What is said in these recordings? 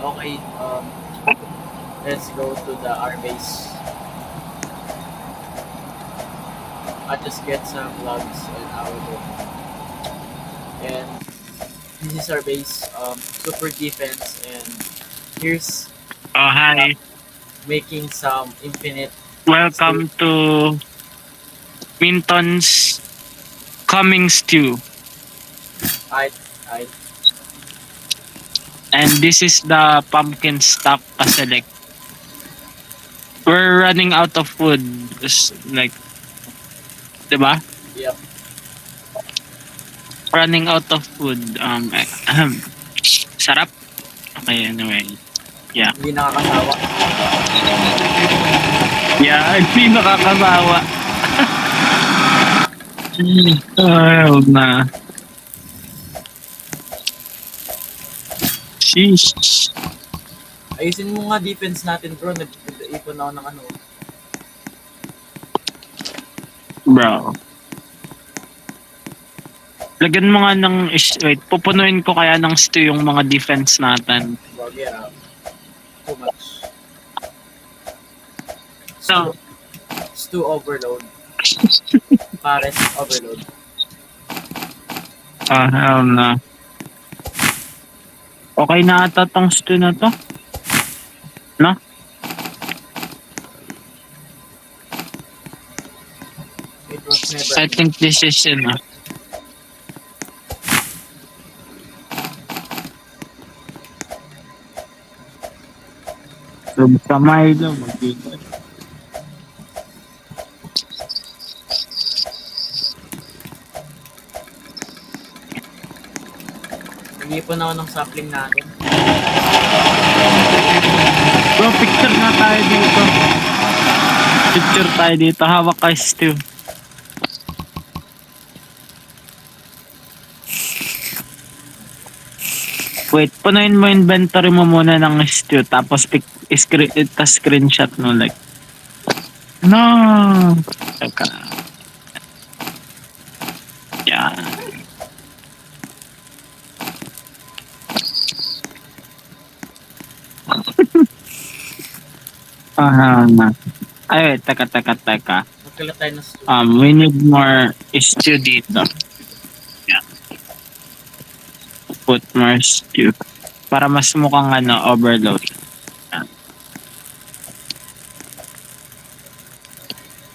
Okay, let's go to the our base. I just get some logs and I will go. And this is our base. Super defense and here's Oh, hi. making some infinite stew. Welcome to Minton's Coming Stew. I I And this is the pumpkin stock select. We're running out of food. Like, diba? yep. Running out of food. Sarap. Okay, anyway. Yeah. Hindi nakakasawa. Yeah, hindi nakakasawa. Ayaw na. Sheesh. Ayusin mo nga defense natin bro. Nag-ipon ako ng ano. Bro. Lagyan mo nga ng... Wait, pupunuin ko kaya ng stew yung mga defense natin. Wag yan. Too much. So, Stew overload. Pares overload. hell na. Okay na ata tong stew na to. No? It was never. I think this is enough. So, sa Milo, mag-iwan. Nag-ipon ako ng sapling natin. Bro, picture na tayo dito. Picture tayo dito. Hawak kay stew. Wait, punuin mo inventory mo muna ng stew tapos screenshot mo like. No! Teka. Yan. Na. Ay, wait, teka. Magkalat tayo ng stew. We need more stew dito. Yeah. Put more stew. Para mas mukhang overload. Yan.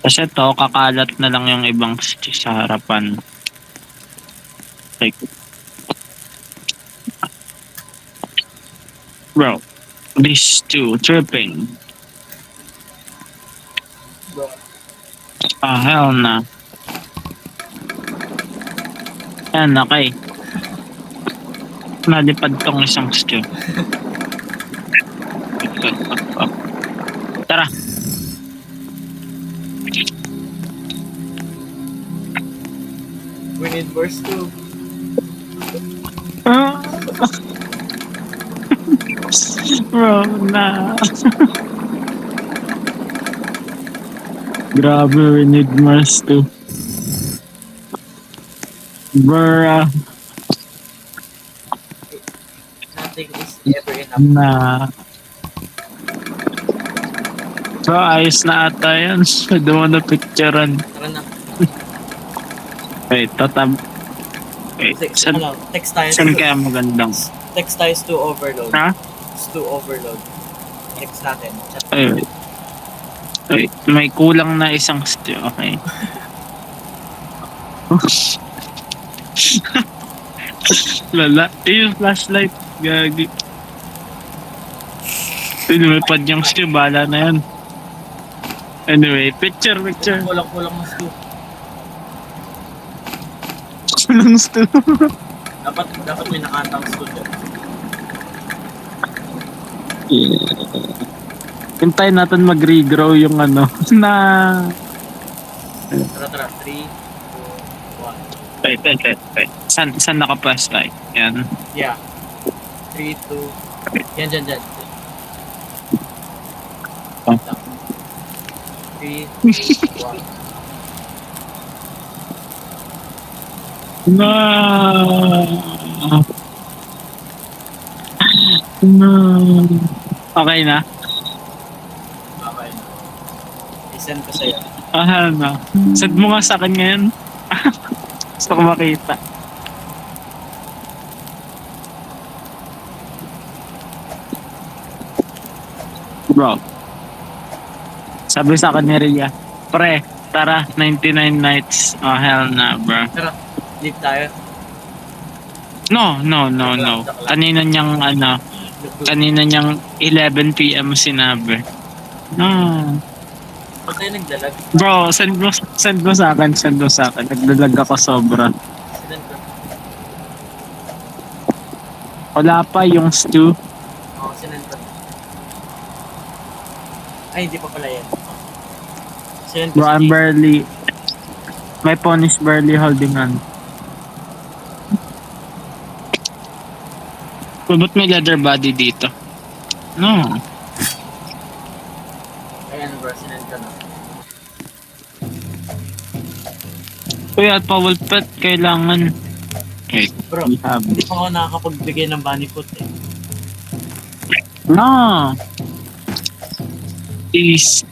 Kasi to, kakalat na lang yung ibang stew sa harapan. Like, bro, these two tripping. Bro, Hell na. Yan, okay. Nalipad tong isang stew. Tara. we need more stew. Bro, na. Grabe, we need more stew. Bruh. Nothing is ever enough. Na. Bro, ayos na ata yan. Pwede mo na picturean. Tara na. Wait, Wait, saan Text tayo. kaya magandang? Text tayo stew overload. Ha? Stew overload. Text natin. Chat. Wait, may kulang na isang stew. Okay. Lala. Yung flashlight. Gagi. Lumipad yung stew. Bala na yan. Anyway, picture. Kulang ng stew. Kulang stew. Dapat may nakantang stew dyan. Hintayin natin mag-regrow yung na... Tara. 3, 2, 1. Wait. Saan naka-plus tayo? Yan. Yeah. 3, 2. Yan, dyan. Oh. 3, 2, 1. No! No. Okay na? Okay na. I-send ko sa'yo. Ah, na. Send mo nga sa akin ngayon. Gusto ko makita. Bro. Sabi sa akin ni Rhea, pre, tara, 99 nights. Oh, hell na, bro. Tara, leave tayo. No. Kanina niyang, kanina niyang 11 PM sinabi. No. Ba't tayo nagdalag? Bro, send mo sa akin. Nagdalag ako sobra. Sinend ko. Wala pa yung stew. Oo, sinend ko. Ay, hindi pa pala yan. Sinend ko Bro, sa I'm Gcash. barely... My phone is barely holding on. Ba't may leather body dito? No. Ayan bro, sinend ko na. Uy, at Powell Pet, kailangan... Wait, Bro, we have... hindi pa ako nakakapagbigay ng bunny food eh. No! Please.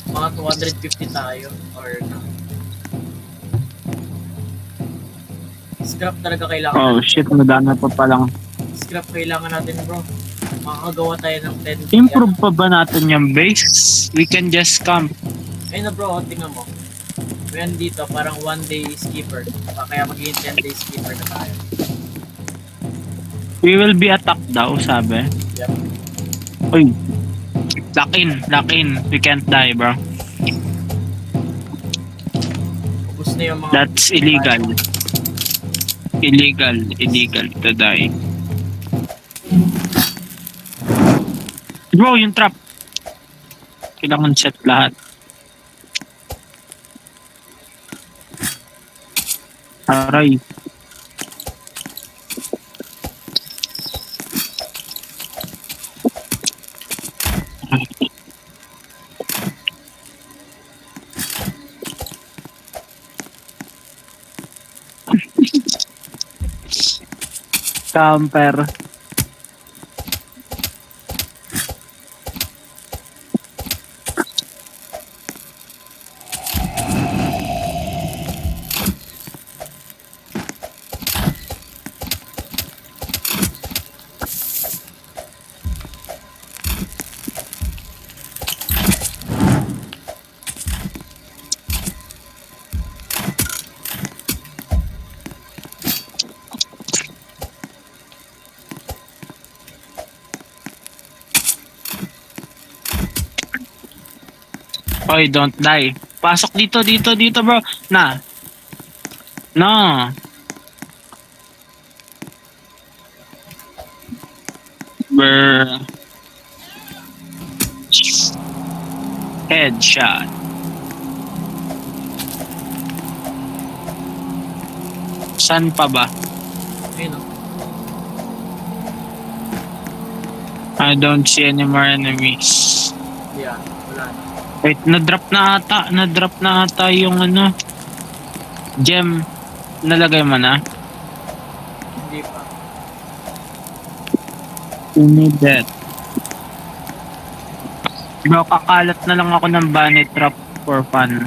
Mga 250 tayo. Or no. Scrap talaga kailangan Oh natin. shit, nadana pa palang. Scrap kailangan natin bro. Makakagawa tayo ng 10. Improve pa ba natin yung base? We can just camp. Ayun na bro, tingnan mo. Meron dito, parang 1 day skipper. Kaya magiging 10 day skipper na tayo. We will be attacked daw, sabi. Yep. Uy. Lock in. We can't die, bro. Ubus na yung mga... That's illegal. Illegal to die. Bro, yung trap. Kailangan set lahat. Aray. Camper. Oy, don't die. Pasok dito, bro. Na. No. Brr. Headshot. Saan pa ba? Ayun o. I don't see any more enemies. Yeah, wala na. Wait, na-drop na ata yung gem. Nalagay mo na? Hindi pa. You need that. Bro, kakalat na lang ako ng bunny trap for fun.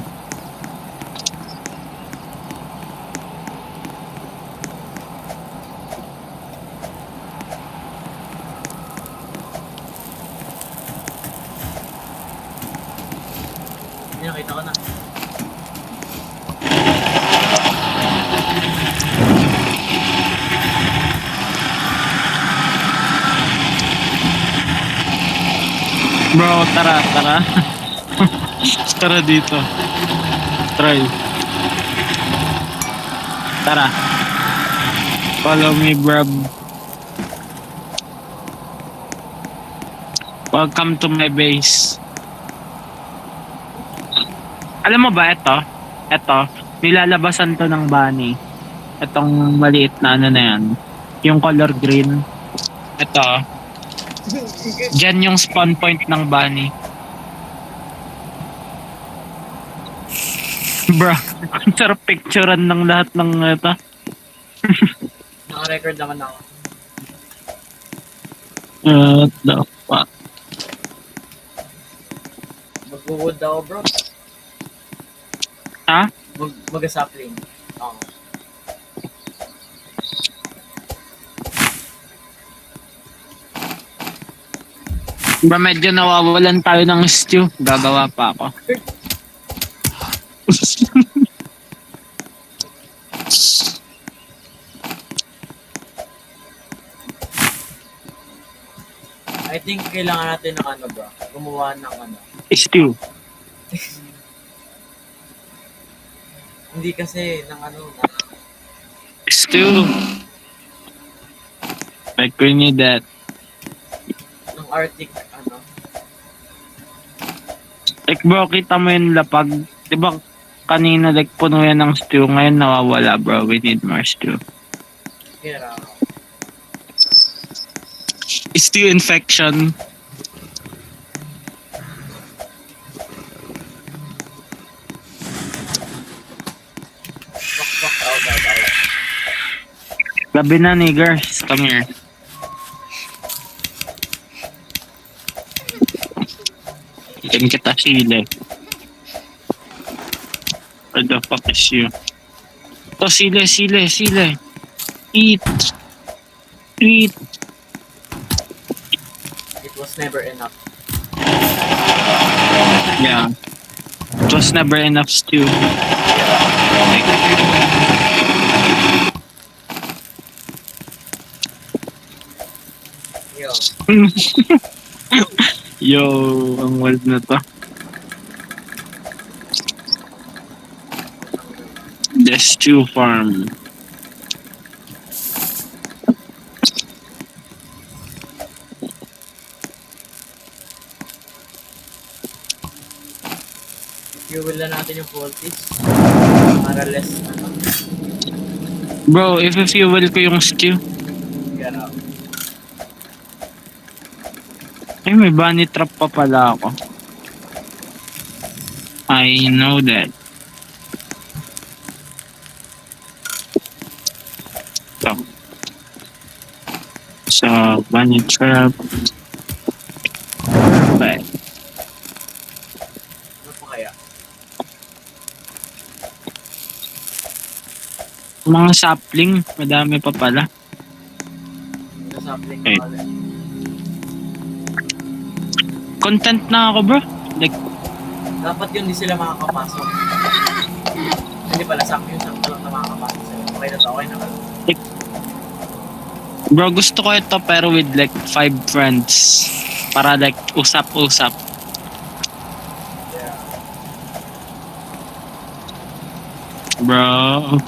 Hindi nakita ko na. Bro, tara. Tara dito. Try. Tara. Follow me, bro. Welcome to my base. Alam mo ba ito, nilalabasan to ng bunny. Itong maliit na na yan. Yung color green. Ito. Diyan yung spawn point ng bunny. Bro, ang sarap picturean ng lahat ng ito. Naka-record naman ako. What the fuck? Mag-wood ako, bro. Ha? Mag-sapling. Oo. Ba medyo nawawalan tayo ng stew. Gagawa pa ako. I think kailangan natin ng ano, bro. Gumawa ng ano. Stew. Hindi kasi ng ano, ng Stew. Like we need that. Arctic, ano. Like bro, kita mo yung lapag. Diba kanina like puno yan ng stew. Ngayon nawawala bro. We need more stew. Kaya, Stew infection. fuck out. Gabi na niggers. Come here. Ikan kita sili. Where the fuck is you? Oh, sili. Eat. It was never enough. Yeah. It was never enough stew. Yo, Yo, ang wild na to. The stew farm. fuel na natin yung voltage. Para less, ano, Bro, if-fuel ko yung stew. kaya, Ay, may bunny trap pa pala ako. I know that. So, bunny trap. Okay. ano pa kaya? Mga sapling, madami pa pala. Sapling Okay. na ulit. Content na ako bro. Like, Dapat yun, di sila makakapasok. Hindi pala, sakto lang na makakapasok sila. Okay na to, okay na. bro, gusto ko ito pero with like 5 friends. Para like usap-usap. Yeah. Bro.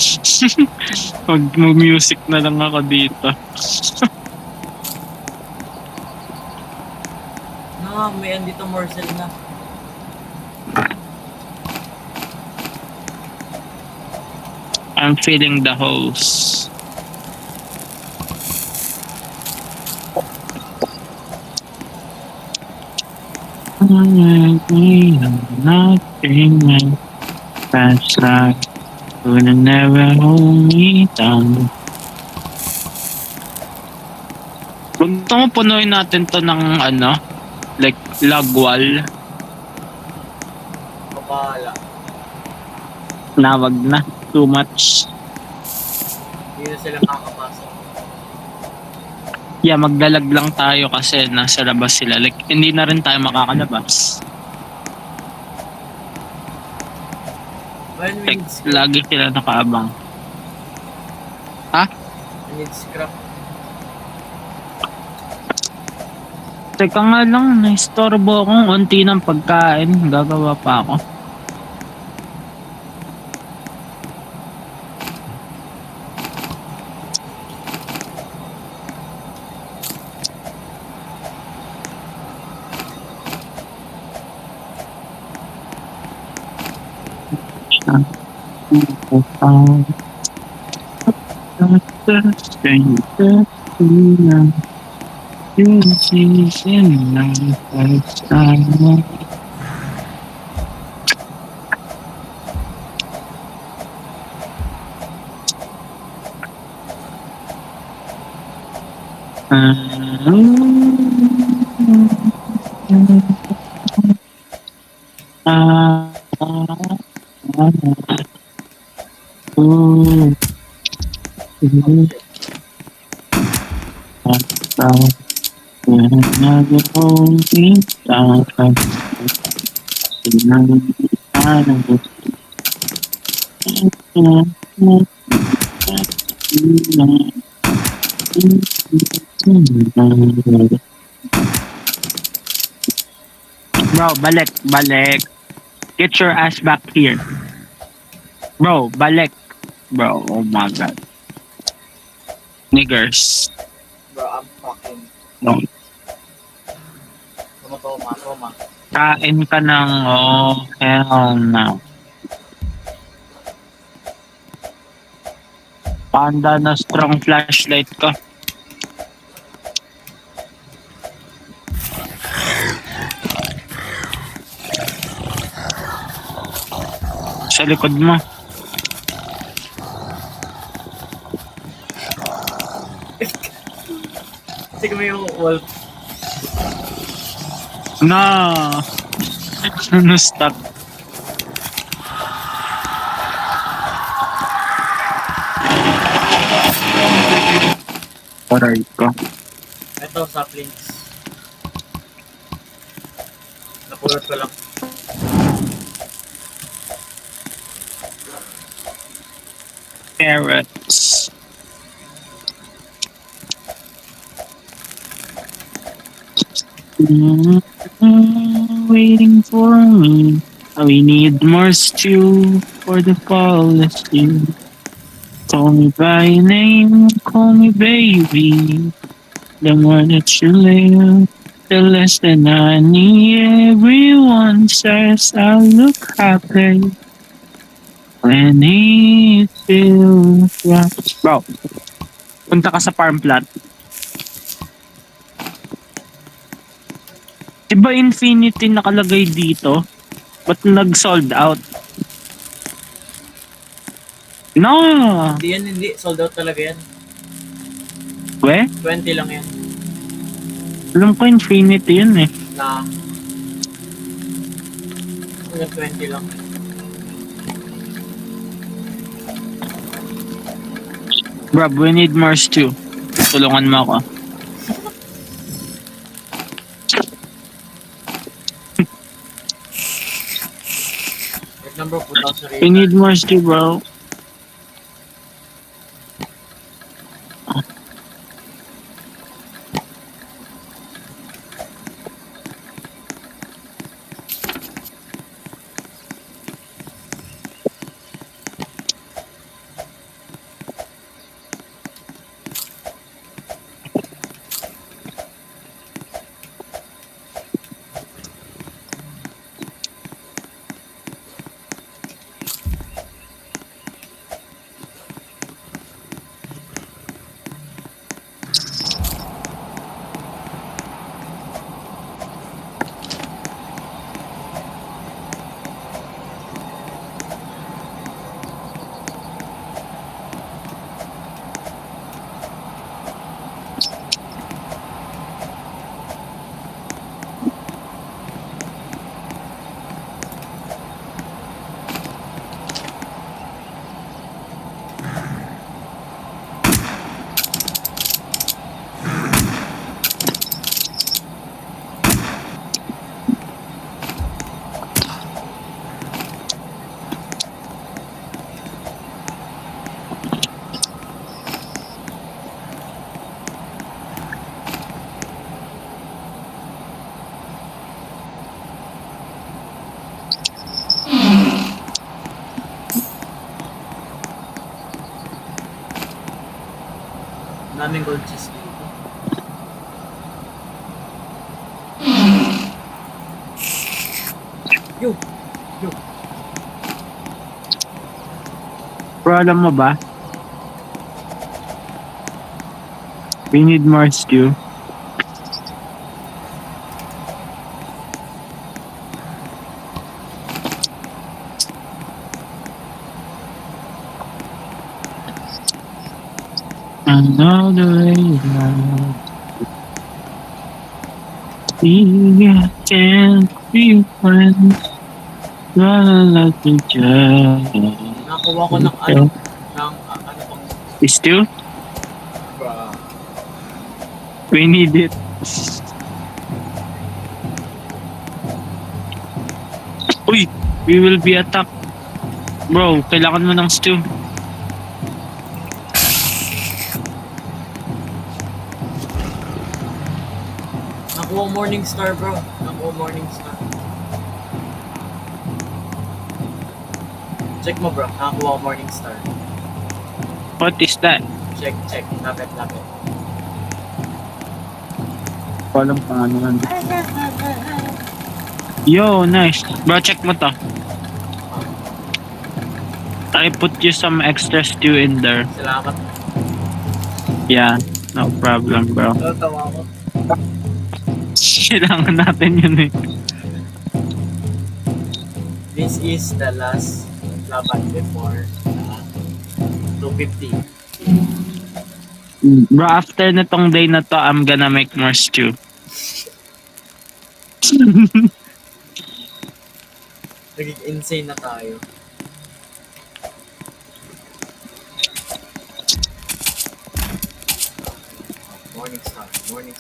Mag-music na lang ako dito. No, may andito morsel na. I'm feeling the hose. Nothing that's like would never hold me down. Gusto mo punuin natin to ng ano, like log wall. Kapala. Nawag na, too much. Hindi na sila makakapasok. Yeah, magdalag lang tayo kasi nasa labas sila. Like, hindi na rin tayo makakalabas. When we Like, need scrap. lagi sila nakaabang. We need scrap. Teka nga lang, naistorbo akong unti ng pagkain. Gagawa pa ako. Oh shit. Bro, balik, balik. Get your ass back here. Bro, balik. Bro, oh my god. Niggers. Bro, I'm fucking. No. Toma, toma. Kain ka ng, oh, hell no. Panda na strong flashlight ka. Sa likod mo. Kasi kami yung wolf. No. No stop. Aray ko. Ito, saplings. Napulot ko lang. Carrots. Waiting for me. We need more stew for the fall stew. Call me by name, call me baby. The more that you live, the less than I need. Everyone says I look happy when it feels right. Bro, punta ka sa farm plot. Diba Infinity nakalagay dito? Ba't nag-sold out? No! Hindi yan, hindi. Sold out talaga yan. We? 20 lang yan. Alam ko Infinity yun eh. Na. Hanggang 20 lang. Bro, we need more stew. Tulungan mo ako. Wait lang bro, punta ako sa We radar. need more stew, bro. Daming gold cheese dito. Yo! Yo! Bro, alam mo ba? We need more stew. Another way around. We can't be friends. Like each other. Nakakuha ko ng ano, ng ano pang, Still, bra. we need it. Uy, we will be attacked. Bro, kailangan mo ng stew. Nakuha morning star bro. Nakuha morning star. Check mo bro, nakakuha morning star. What is that? Check, lapit. Walang pangalan. Yo, nice. Bro, check mo to. I put you some extra stew in there. Salamat. Yeah, no problem, bro. Tawa ko. Kailangan natin yun eh. This is the last laban before 250. Bro, after nitong day na to, I'm gonna make more stew. Naging insane na tayo. Morning star.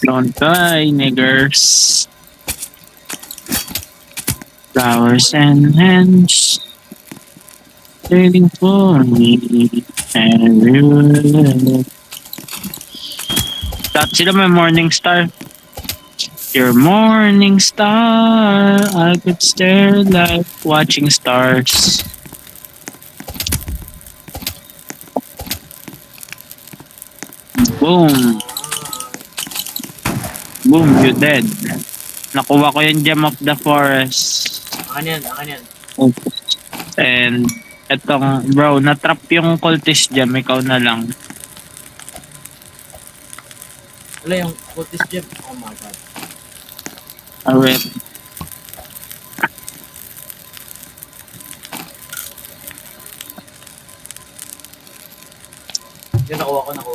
Don't die, niggers. Flowers and hands waiting for me. Everywhere. Stop sila may morning star. Your morning star, I could stare like watching stars. Boom. Boom, you dead. Nakuha ko yung gem of the forest. Akan yan. And etong, bro, natrap yung cultist gem, ikaw na lang. Wala yung cultist gem. Oh my god. Alright. Yun, nakuha ko.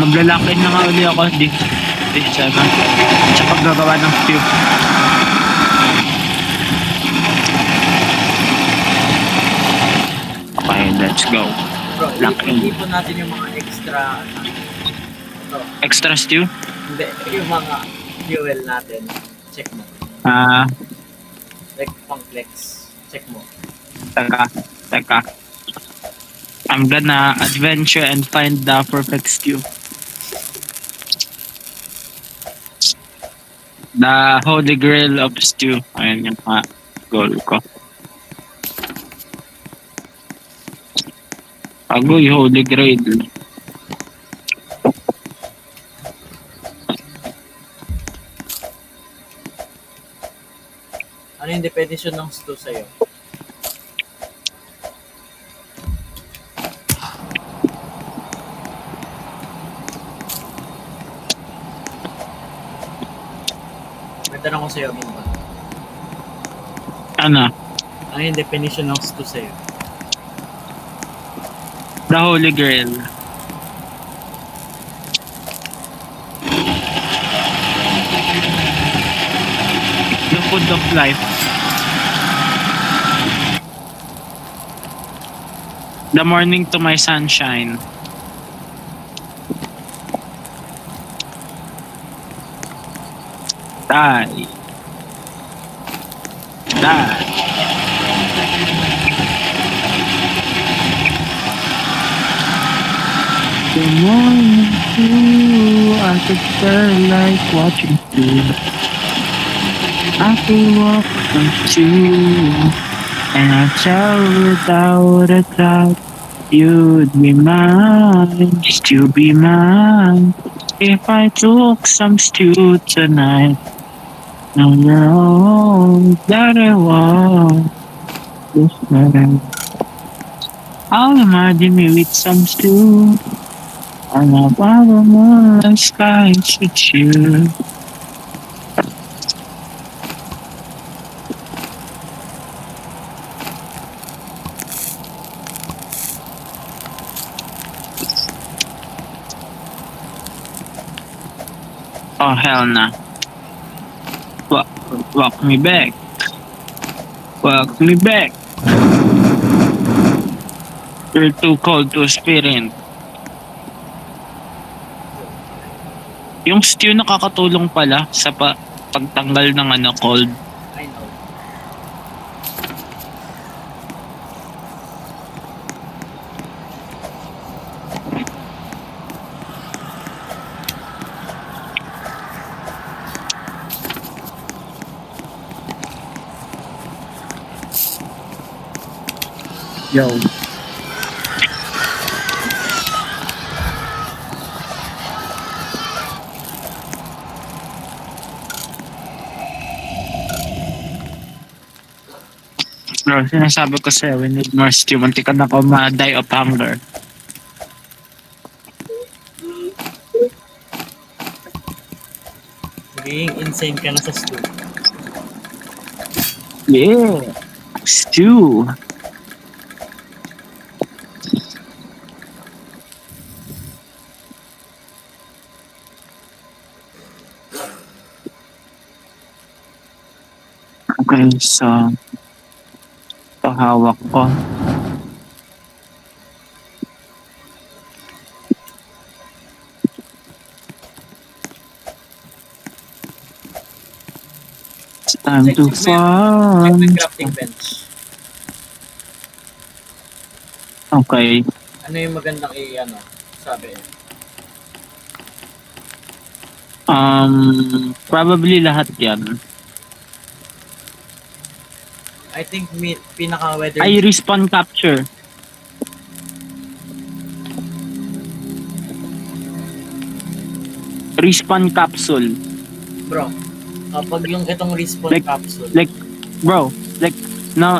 Maglalakid na nga uli ako. Di sana. Sa paggagawa ng stew. Okay, let's go. Bro, Laki. ipon natin yung mga extra, ito, Extra stew? hindi, yung mga fuel natin. Check mo. Like, pang flex. Check mo. Teka. I'm gonna adventure and find the perfect stew. The holy grail of stew. Ayun yung mga goal ko. Agoy, holy grail. Ano yung definition ng stew sa'yo? May tanong ko sa'yo, Minba. Ano? Ano yung definition ng stew sa'yo? The holy grail. The food of life. The morning to my sunshine. Die. The morning dew, I could stare like watching you. I could walk with you, and I tell without a doubt, you'd be mine, still be mine. If I took some stew tonight, now you're all that I want. This night, I'll imagine me with some stew. On a bottom of the sky, with you. Oh, hell na. Walk, walk me back. Walk me back. You're too cold to sprint. Yung stew nakakatulong pala sa pagtanggal ng cold. I know. Yo. Bro, sinasabi ko sa'yo, we need more stew. Munti ka na ako ma-die of hunger. Magiging insane ka na sa stew. Yeah. Stew. Okay, so pahawak ko. It's time to May farm. crafting bench. Okay. Ano yung magandang sabi? Probably lahat yan. I think pinaka-weather... Ay, respawn capture. Respawn capsule. Bro, kapag yung itong respawn Like- capsule, Bro,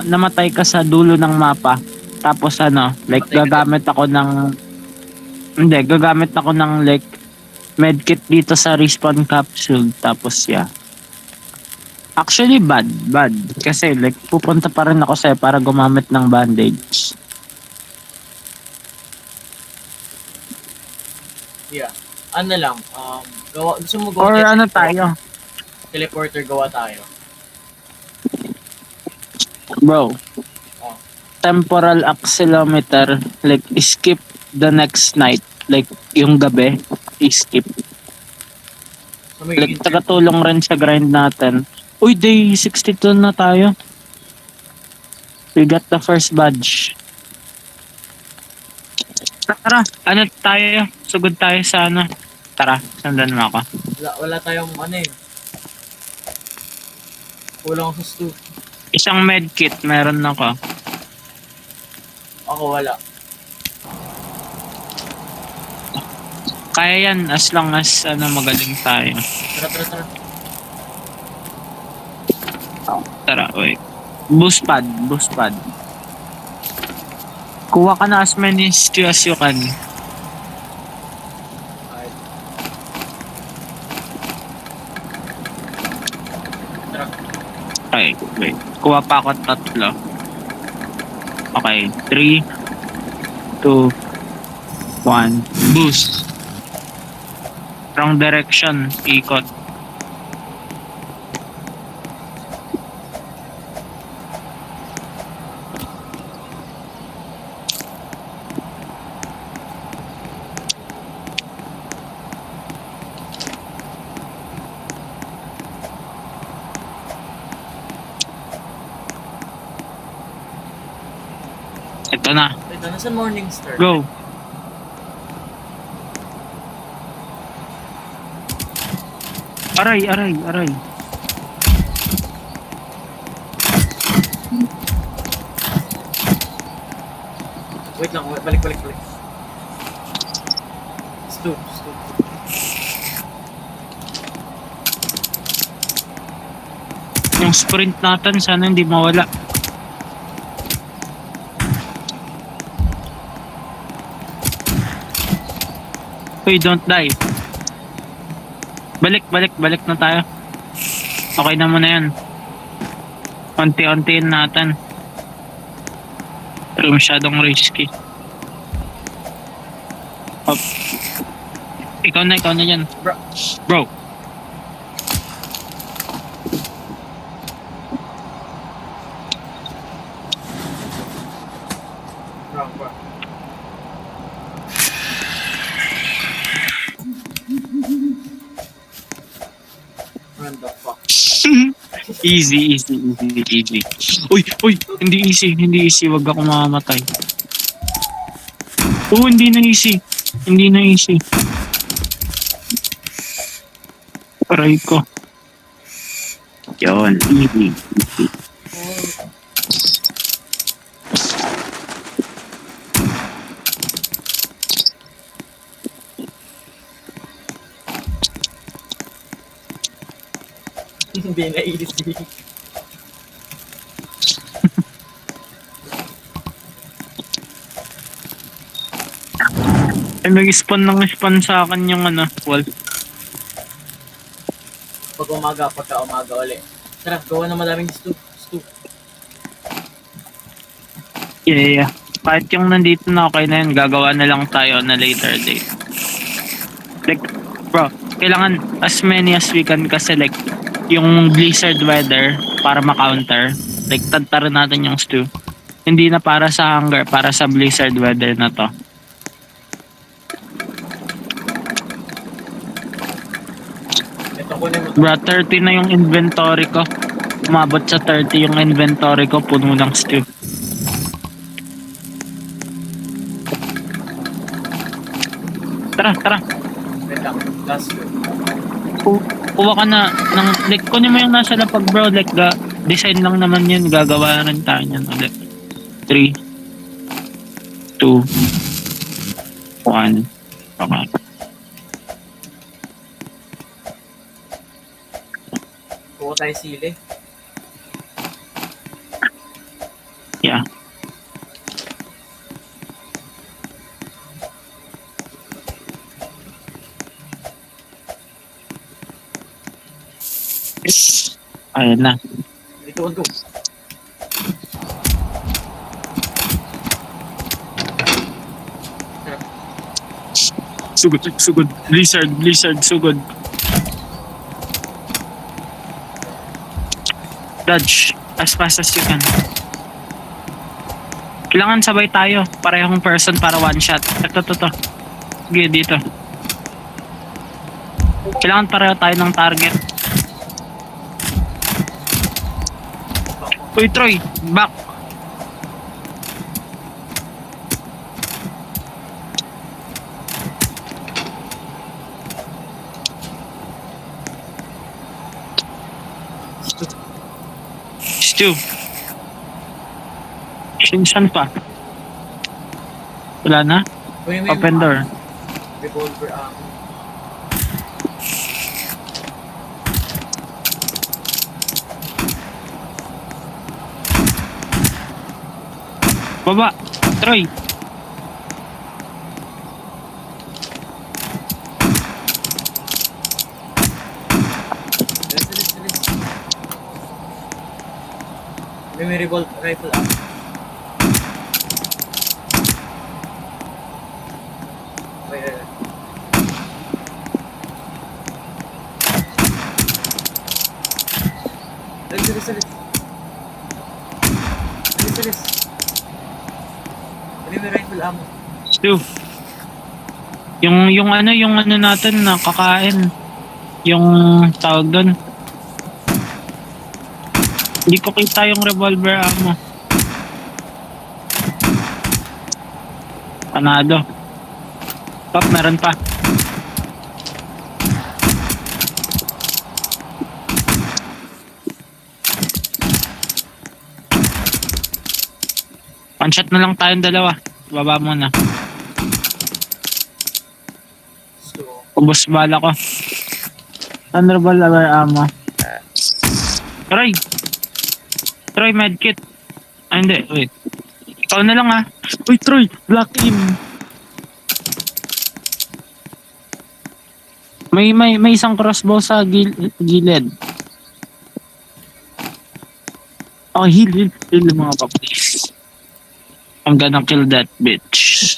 namatay ka sa dulo ng mapa. Tapos Namatay ka gagamit ako ng... Hindi, gagamit ako ng medkit dito sa respawn capsule. Tapos Actually, bad. Kasi pupunta pa rin ako sa'yo para gumamit ng bandage. yeah. Ano lang, gusto mo Or gawa tayo? teleporter, gawa tayo. Bro. Oh. Temporal accelerometer, skip the next night. Yung gabi, skip. So, magiging Tagatulong rin sa grind natin. Uy, day 62 na tayo. We got the first badge. Tara, tayo? Sugod tayo sa Tara, sundan mo ako. wala tayong kulang sa stew. Isang medkit, meron ako. Ako wala. Kaya yan, as long as magaling tayo. Tara. Tara, wait. Boost pad. Kuha ka na as many stew as you can. Alright. Tara. Okay, wait. Kuha pa ako 3. Okay, 3, 2, 1. Boost. Wrong direction. Ikot. Ito na. Wait, nasa morning star? Go. Aray. Wait lang, balik. Stew. Yung sprint natin, sana hindi mawala. Uy, don't die. Balik na tayo. Okay na muna yan. Unti-untiin natin. Pero masyadong risky. Hop. Ikaw na yan. Bro. Bro. Easy, easy, easy, easy. Uy, uy, hindi easy, hindi easy. Wag ako mamamatay. Oo, hindi na easy. Hindi na easy. Aray ko. Yun, easy, easy. Oh, hindi na easy. Ay, nag-spawn ng spawn sa akin yung ano, wall. Pagka umaga uli. Tara, gawa na madaming stew. Stew. Yeah, yeah. Kahit yung nandito na okay na yun, gagawa na lang tayo na later date. Like, bro, kailangan as many as we can kasi like, yung blizzard weather para ma-counter, like, tantarin natin yung stew. Hindi na para sa hunger, para sa blizzard weather na to. Ito kunin mo to. Bro, 30 na yung inventory ko. Umabot sa 30 yung inventory ko, puno ng stew. Tara, tara. Wait lang. Last two. Kuha ka na ng, like, kunin mo yung nasa lapag bro, like, design lang naman yun, gagawa rin tayo yan ulit. 3, 2, 1, okay. Kuha tayo sili. Yeah. Ayun na. Dito, go. Sugod, sugod. Blizzard, blizzard, sugod. Dodge as fast as you can. Kailangan sabay tayo. Parehong person para one shot. Ito, to. Sige, dito. Kailangan pareho tayo ng target. Uy, Troy, back. Stu. Shinsan pa. Wala na? Kunin mo yung Open mga door. revolver Baba. Troy. Bilis. May revolver rifle Wait. Bilis. May rifle ammo. Stu. Yung ano natin na kakain. Yung tawag doon. Hindi ko kita yung revolver ammo. Panado. Pop, meron pa. One shot na lang tayong dalawa. Baba muna. So, Ubos bala ko. Honorable ammo. Troy, medkit. Ah, hindi. Wait. Ikaw na lang ah. Uy, Troy. Black in. May isang crossbow sa gilid. Oh, heal mga papis. I'm gonna kill that bitch.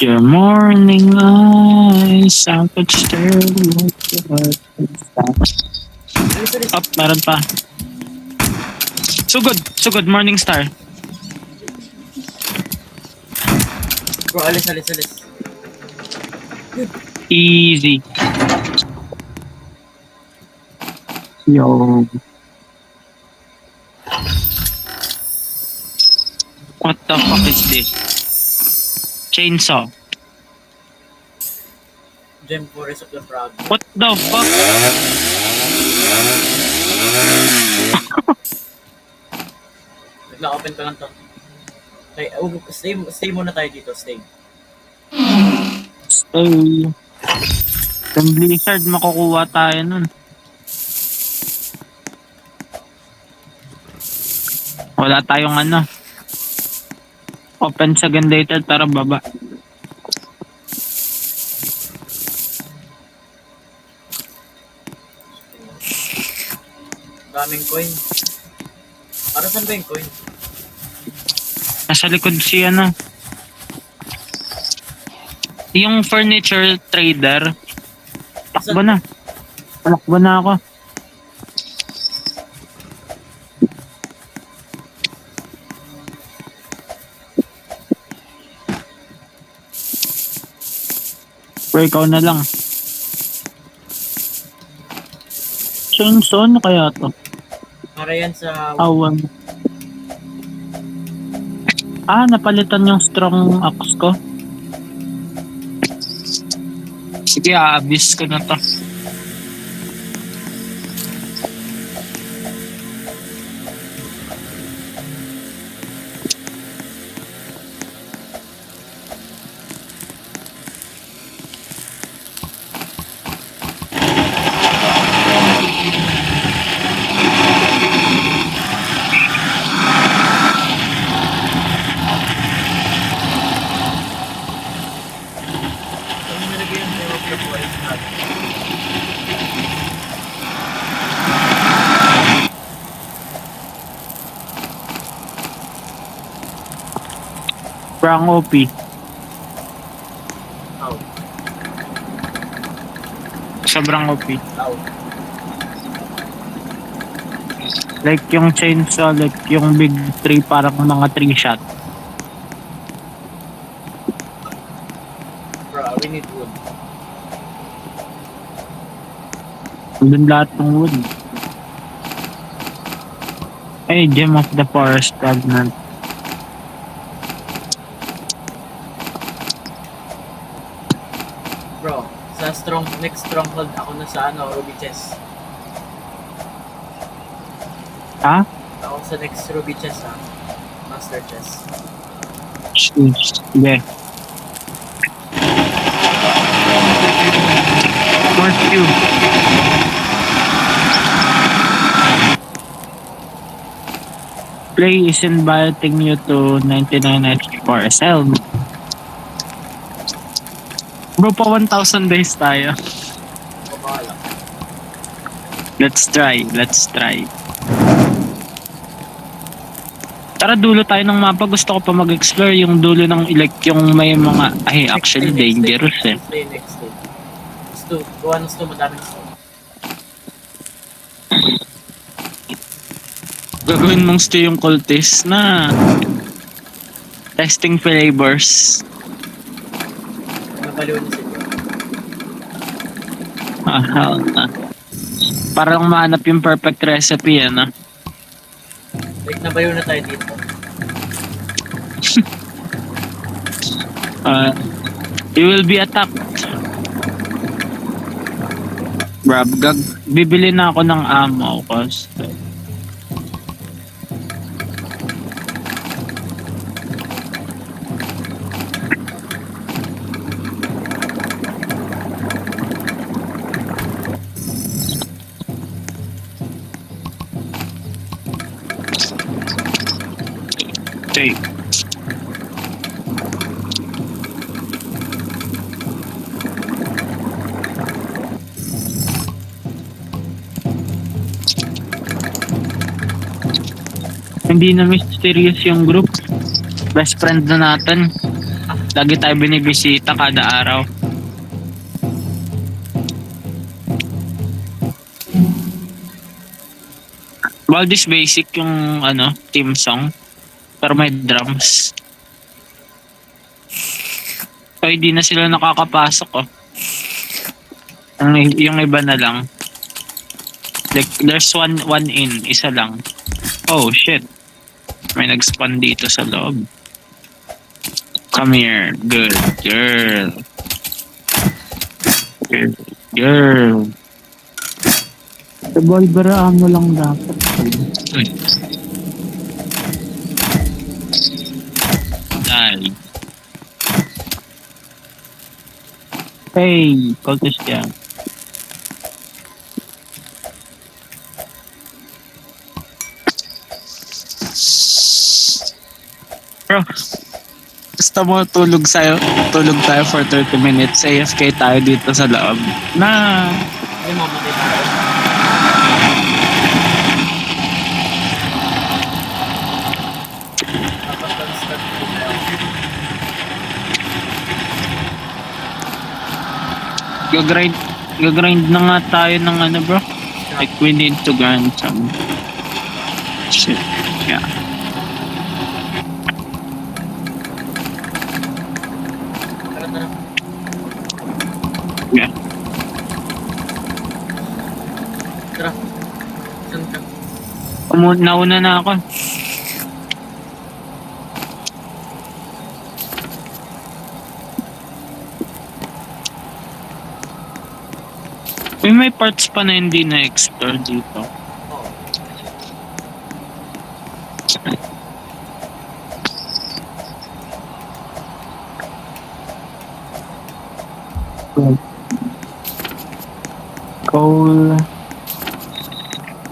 Your morning eyes, I could stare like your heart would stop. Up, meron pa. Sugod, morning star. bro, alis. Easy. Yo. What the fuck is this? Chainsaw. Gem Forest of the Frog. What the fuck? Nagla-open ko lang to. Okay, stay muna tayo dito, stay. Stay. Yung Blizzard, makukuha tayo nun. Wala tayong ano. Open second later, tara baba. Daming coin. Para saan ba yung coin? Nasa likod si ano. Yung furniture trader. Takbo na. Takbo na ako. Pero ikaw na lang. Chainsaw, ano kaya to? Para yan sa... Awan. Napalitan yung strong axe ko. Sige, aabis ko na to. Saan nilagay yung Gem of the Forest natin? Prang OP. Ow. Sobrang OP. Ow. Like yung chainsaw, like yung big tree, parang mga 3 shot. Bro, we need wood. Doon lahat ng wood. Ay, Gem of the Forest Stagnant. Bro, sa next stronghold ako na sa Ruby Chest. Ha? Ako sa next Ruby Chest Master Chest. Sige. First you. Play is inviting you to 99 HP for SL. Bro, pa 1,000 days tayo. O bahala. Let's try. Tara, dulo tayo ng mapa. Gusto ko pa mag-explore yung dulo ng yung may mga... Ay, actually dangerous eh. Next day. Sto. Gawa ng sto, madaming sto. Gagawin mong stew yung cultist na testing flavors. Nabaliw na sila. Hell na. Parang mahanap yung perfect recipe, ano? Like, nabaliw na tayo dito. You will be attacked. Brab, bibili na ako ng ammo kasi okay. Hindi na mysterious yung group. Best friend na natin. Lagi tayo binibisita kada araw. Valdez basic yung team song. Pero may drums. So hindi na sila nakakapasok oh. Yung iba na lang. Like, there's one in. Isa lang. Oh, shit. May nag-spawn dito sa loob. Come here. Good girl. Good girl. Revolveraan mo lang dapat. Uy. Die. Hey, cultist yan. Bro, gusto mo tulog tayo for 30 minutes. AFK tayo dito sa loob. Na, Hindi mo mamatay tayo. Tapos start ko tayo. gagrind na nga tayo ng ano bro. Like we need to grind some shit. Yeah. Tara, tara. Yeah. Tara. Saan ka? Nauna na ako. May parts pa na hindi na-explore dito. Oo. Coal.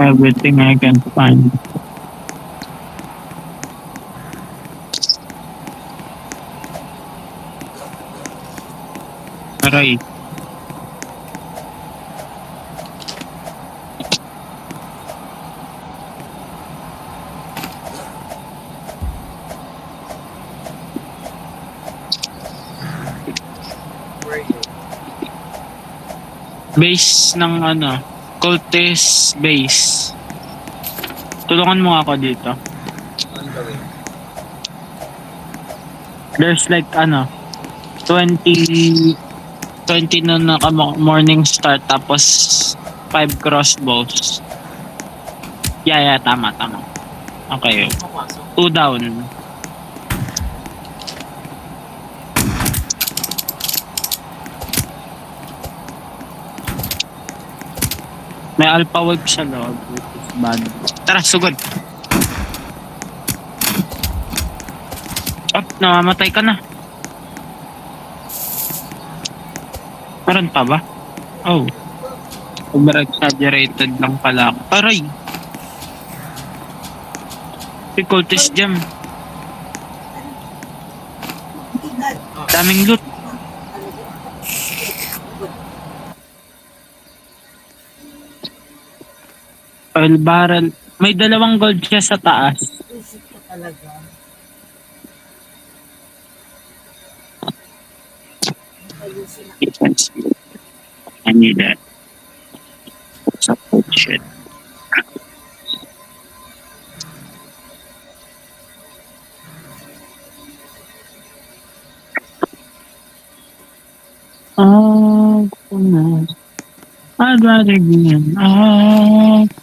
Everything I can find. Aray. Where are you? Base ng ano, cultist base. Tulungan mo ako dito. On the way. There's like ano, 20 na morning start tapos 5 crossbows. Yeah, tama. Okay, Papasok. 2 down. May alpha wolf sa loob, which is bad. Tara, sugod. Oh, namamatay ka na. Meron pa ba? Oh. Over-exaggerated lang pala ako. Aray! Si cultist jam. Daming loot. Oil barrel. May 2 gold siya sa taas. Isip ka talaga. Ayusin na. I need that. What's up, shit? Optimist. I'd rather be an optimist.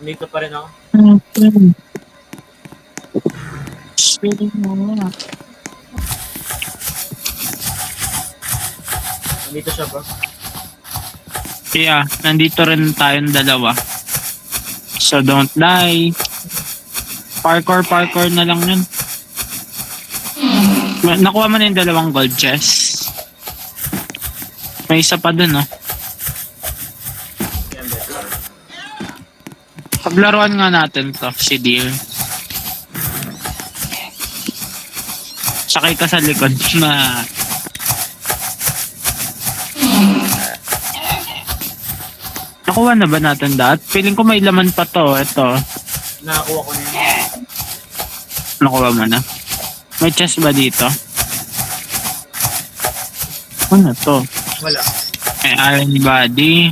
Dito pa rin ako. Nandito siya bro. Yeah, nandito rin tayong dalawa. So don't die. Parkour na lang yun. Nakuha mo na yung 2 gold chest. May isa pa dun, no? Yan better. Paglaruan nga natin to, si Deer. Sakay ka sa likod na... Nakuha na ba natin dahil? Feeling ko may laman pa to. Ito. Nakakuha ko na yun. Nakuha mo na. May chest ba dito? Ano to? Wala. May iron body.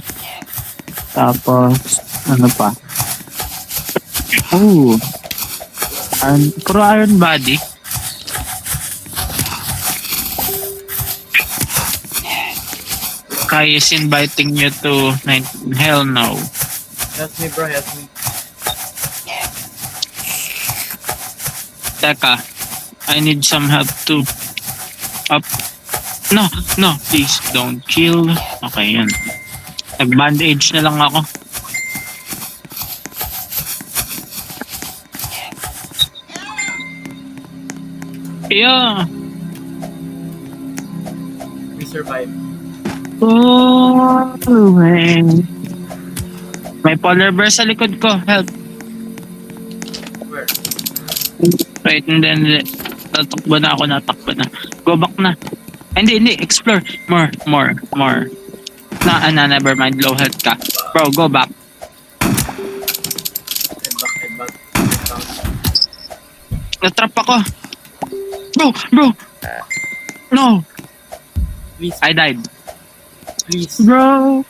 Tapos, ano pa? Oh. Puro iron body. Sky is inviting you to night. Hell no. Help me, bro. Help me. Teka, I need some help too. Up. No, no, please don't kill. Okay, yun. Nag-bandage na lang ako. Yeah. We survive. Oh, may polar bear sa likod ko. Help. Where? Right, and then tatakbo na ako, natakbo na. Go back na. Hindi, explore. More. Never mind, low health ka. Bro, go back. Head back. Head down. Natrap ako. Bro. No, Please, I died. please. Bro.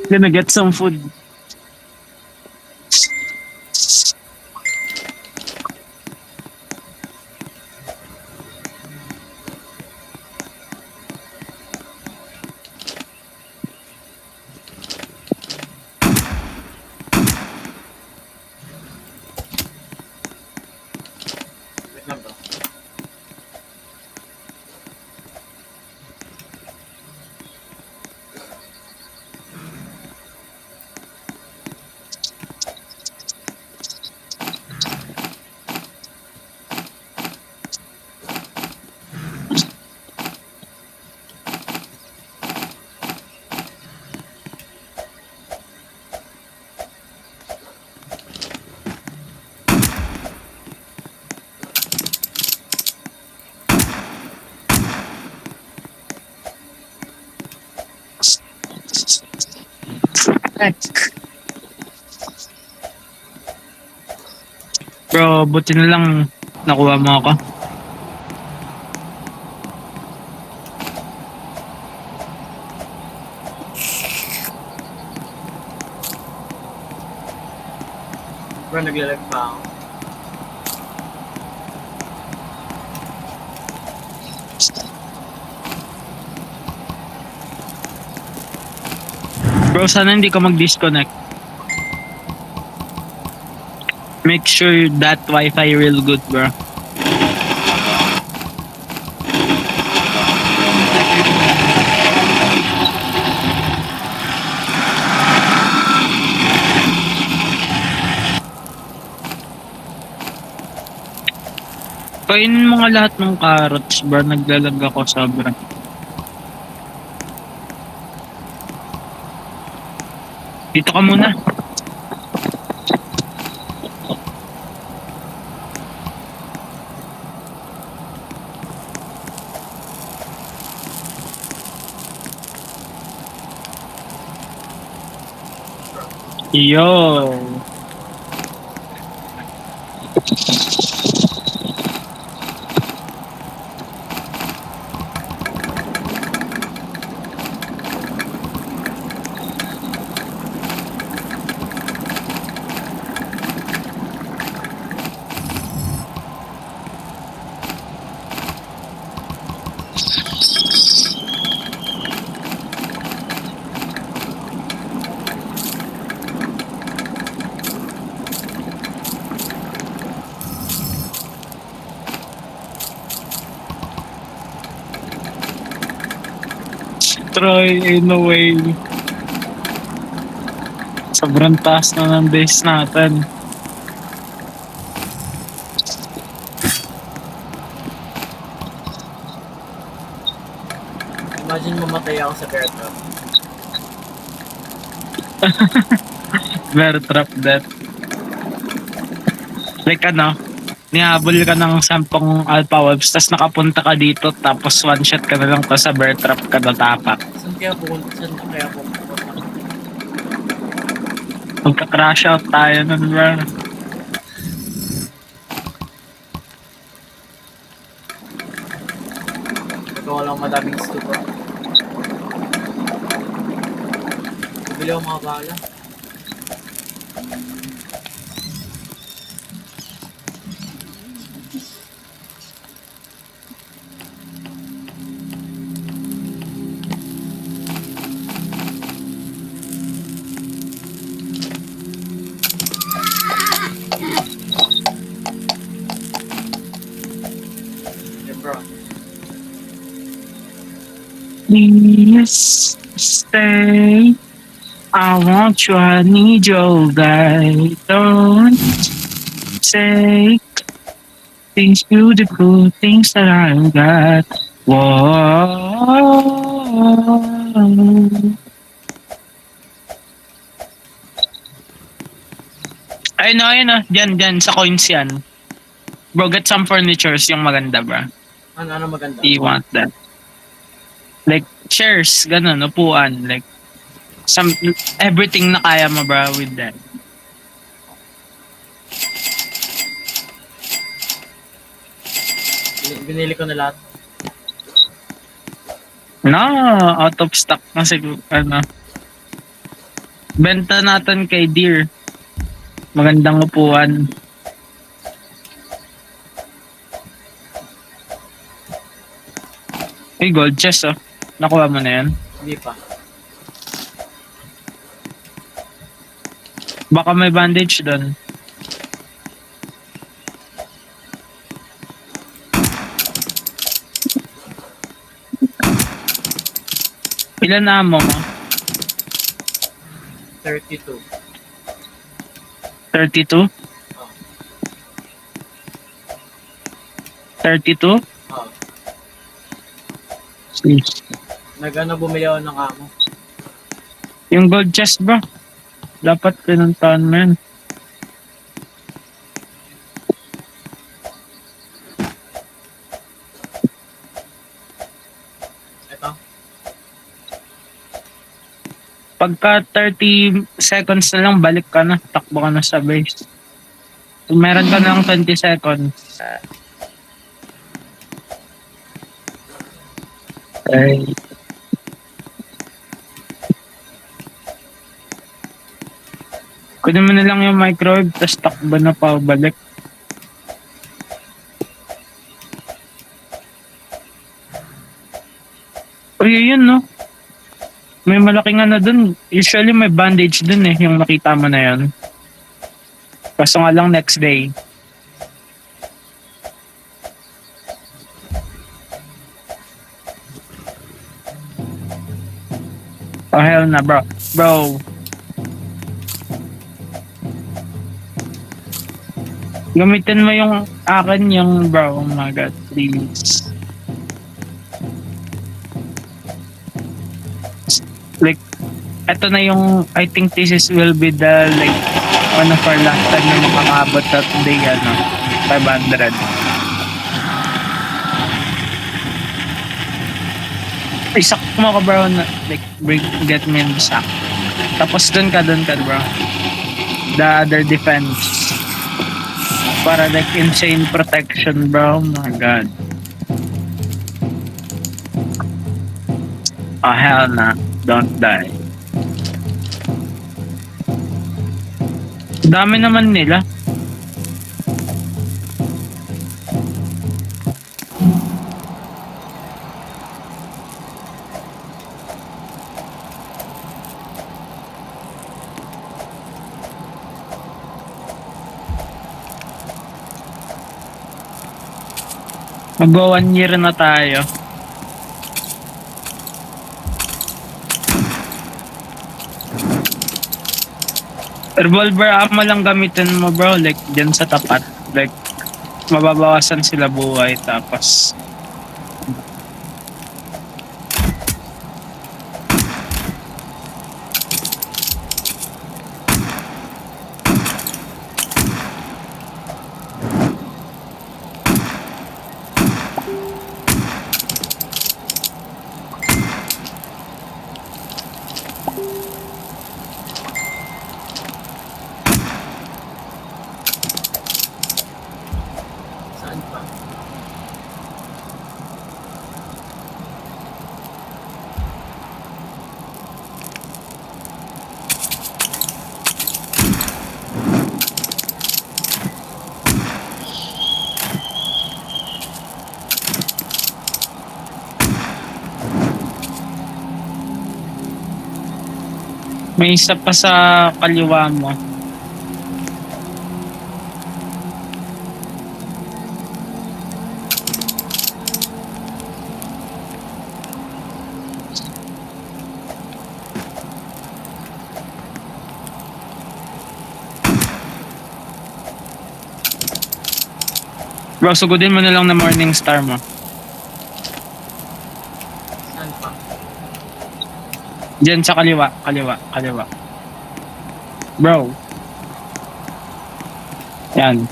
Gonna get some food. Wait lang, bro. Bro, buti na lang nakuha mo ako. Bro, naglalag pa ako. Bro, sana hindi ka mag-disconnect. Make sure that Wi-Fi real good, bro. Kainin mo nga lahat ng carrots, bro. Naglalag ako sobra. Dito ka muna. Yo. Troy, in a way. Sobrang taas na ng base natin. Imagine mamatay ako sa bear trap. Bear trap death. Like ano, nihabol ka ng 10 alpha wolves, tapos nakapunta ka dito, tapos one shot ka na lang to sa bear trap ka na tapak. Saan kaya pupunta? Saan kaya pupunta? Magka-crash out tayo nun, bro. Nagawa lang madaming stupa. Bili ako mga bala. Please stay. I want you, I need your guide. Don't say things beautiful, things that I got. Whoa. Ayun na. Diyan, sa coins yan. Bro, get some furnitures yung maganda, bro. Ano maganda? You want that. Like, chairs, ganun, upuan. Like, everything na kaya mo, bro, with that. Binili ko na lahat. No, out of stock na siguro, ano. Benta natin kay Deer. Magandang upuan. Hey, gold chest, oh. Nakuha mo na yan. Hindi pa. Baka may bandage doon. Ilan na mo? 32. 32? 32? Oh. Bumili ako ng amo. Yung gold chest, bro. Dapat pinuntahan mo yan. Ito. Pagka 30 seconds na lang, balik ka na. Takbo ka na sa base. Kung meron ka ng 20 seconds. Okay. Kunin mo na lang yung microwave, tapos takbo na pa balik. Uy, yun, no? May malaking ano dun. Usually may bandage dun eh, yung nakita mo na yun. Kaso nga lang next day. Oh hell na, bro. Bro. Gamitin mo yung akin yung bro. Oh my god, please. Like, eto na yung, I think this will be the, like, one of our last time na makakabot at day, 500. Isak mo ka, bro, na, like, get me in the sack. Tapos dun ka, bro. The other defense. Para, like, insane protection, bro. Oh my god. Oh, hell na. Don't die. Dami naman nila. Mag-go 1 year na tayo. Revolver ammo lang gamitin mo, bro, like dyan sa tapat, like mababawasan sila buhay. Tapos Saan pa? may isa pa sa kaliwa mo. Bro, sugudin mo na lang na morning star mo. Saan pa? Diyan sa kaliwa, kaliwa, kaliwa. Bro. Yan.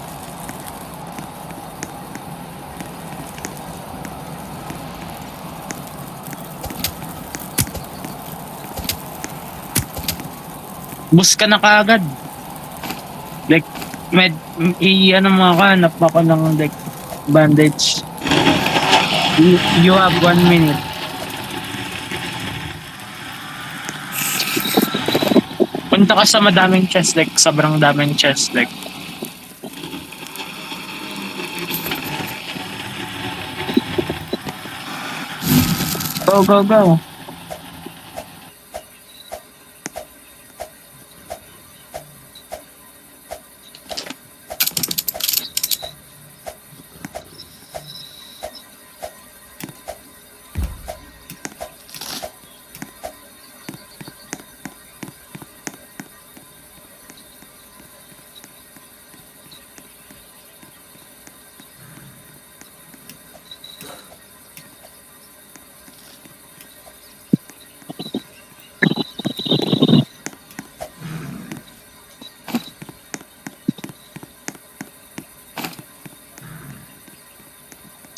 Bus ka na kaagad. Like, ano mo ako, hanap ako ng like, bandage. You have 1 minute. Punta ka sa madaming chest, like, sobrang daming chest, like. Go, go, go.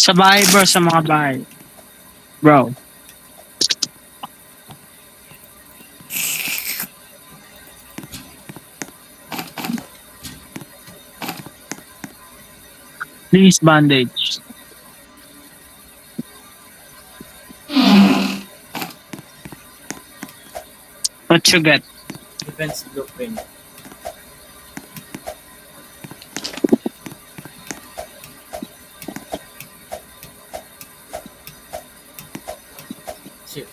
Sa bahay, bro, sa mga bahay. Bro. Please bandage. What you get? Defense blueprint. Shit.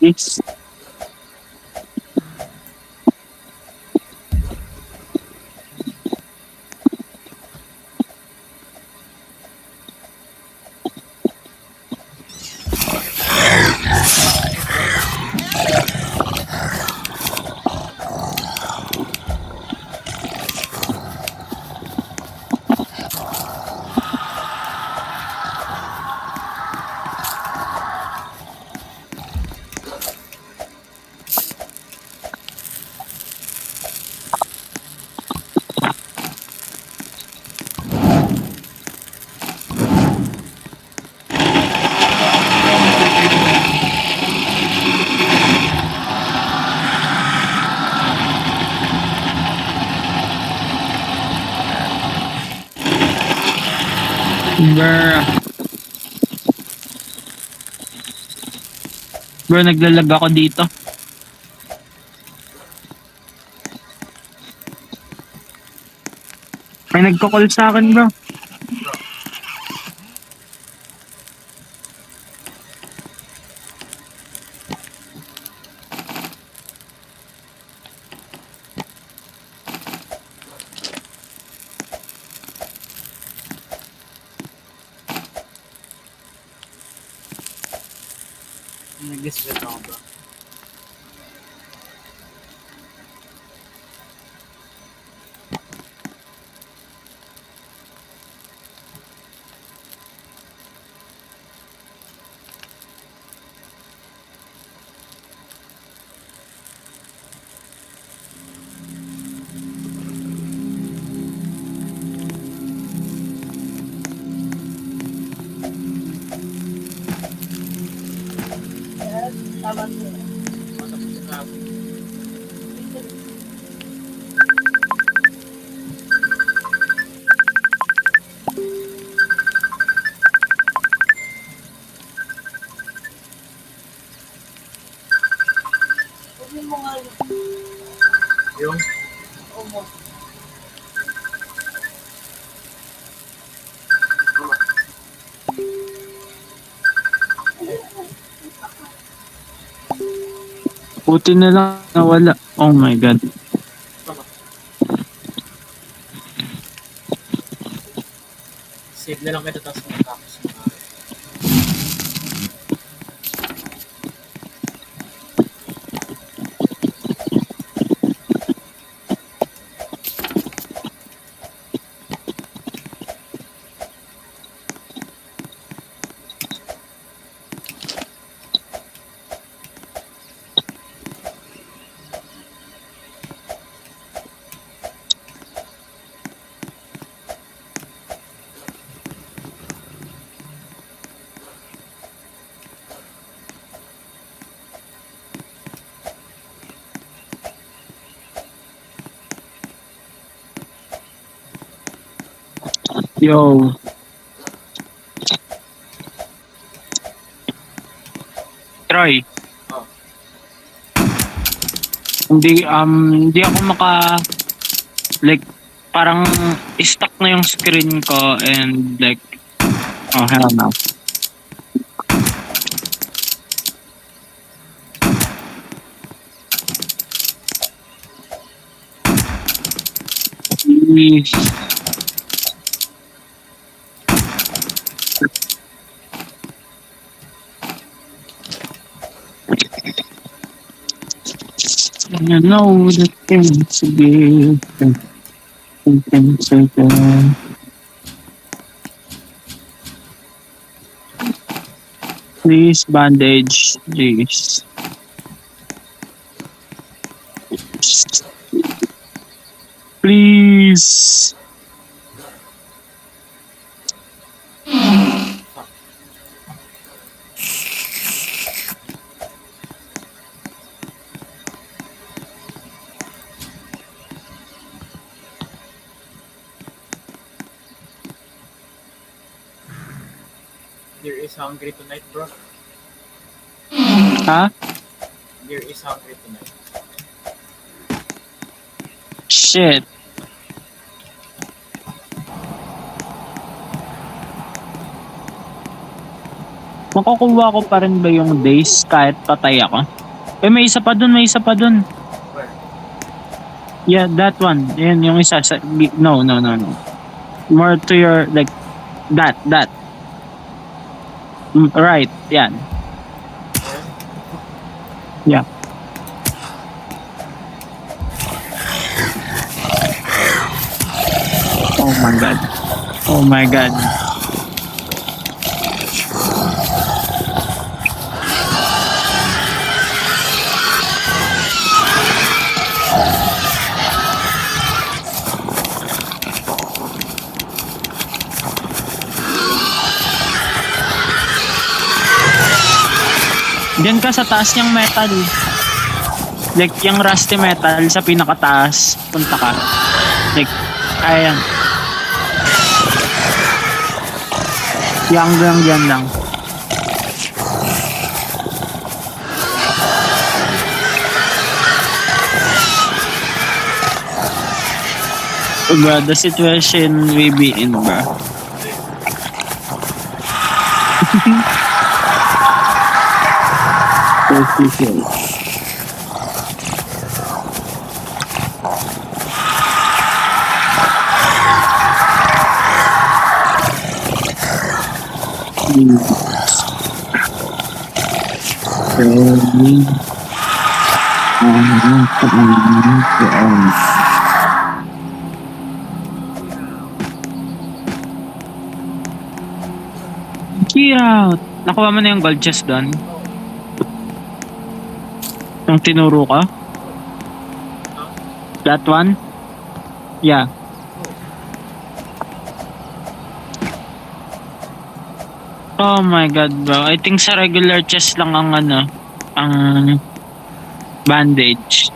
Please. Bruh. Bro, naglalag ako dito. May nagko-call sa akin, bro. Nag-disvet ako ba? Tama mo. Ano po sinabi? Huwag mo nga Yung umo. Puti na lang nawala. Oh my god. save na lang kita tapos matapos mo na. Yo. Troy. Oh. Hindi ako like, parang stuck na yung screen ko and like, oh, hell no. Please. You know the things to give. Please bandage this. Please. There is hungry tonight, bro. Huh? There is hungry tonight. Shit. Makukuha ko pa rin ba yung days kahit patay ako? May isa pa dun, may isa pa dun. Where? Yeah, that one. Yan, yung isa. No. More to your, like, that. Right, yan. Yeah. Oh my god. Oh my god. Diyan ka sa taas niyang metal. Like yung rusty metal sa pinakataas. Punta ka. Like, ayan. Yan lang. Bro, the situation we be in, bro. Get out! Nakuha mo na yung gold chest doon? Yung tinuro ka? That one? Yeah. Oh my god, bro. I think sa regular chest lang ang ang bandage.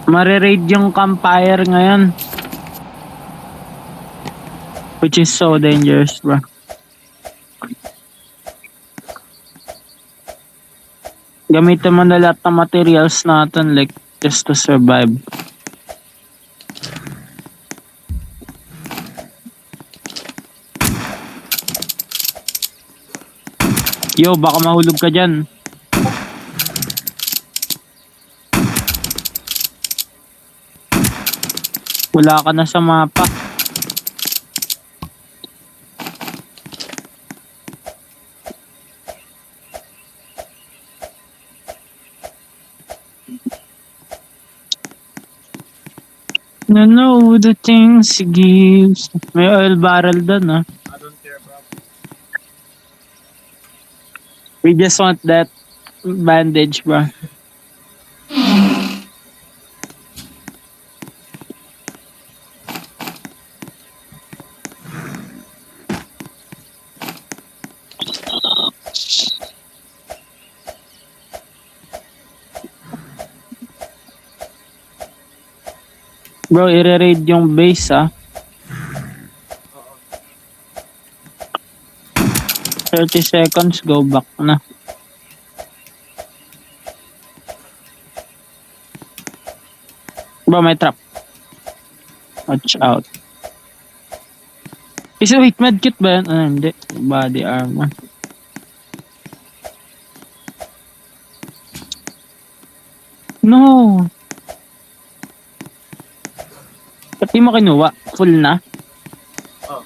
Mare-raid yung campfire ngayon. Which is so dangerous, bro. Gamitin mo na lahat ng materials natin like just to survive. Yo, baka mahulog ka dyan. Wala ka na sa mapa. No, know the things he gives. May oil barrel doon, ah. I don't care, bro. We just want that bandage, bro. Bro, i-raid yung base ah. Oo. 30 seconds, go back na. Bro, may trap. Watch out. Wait, medkit ba yan? Hindi. Body armor. No! Ba't di mo kinuha? Full na? Oh.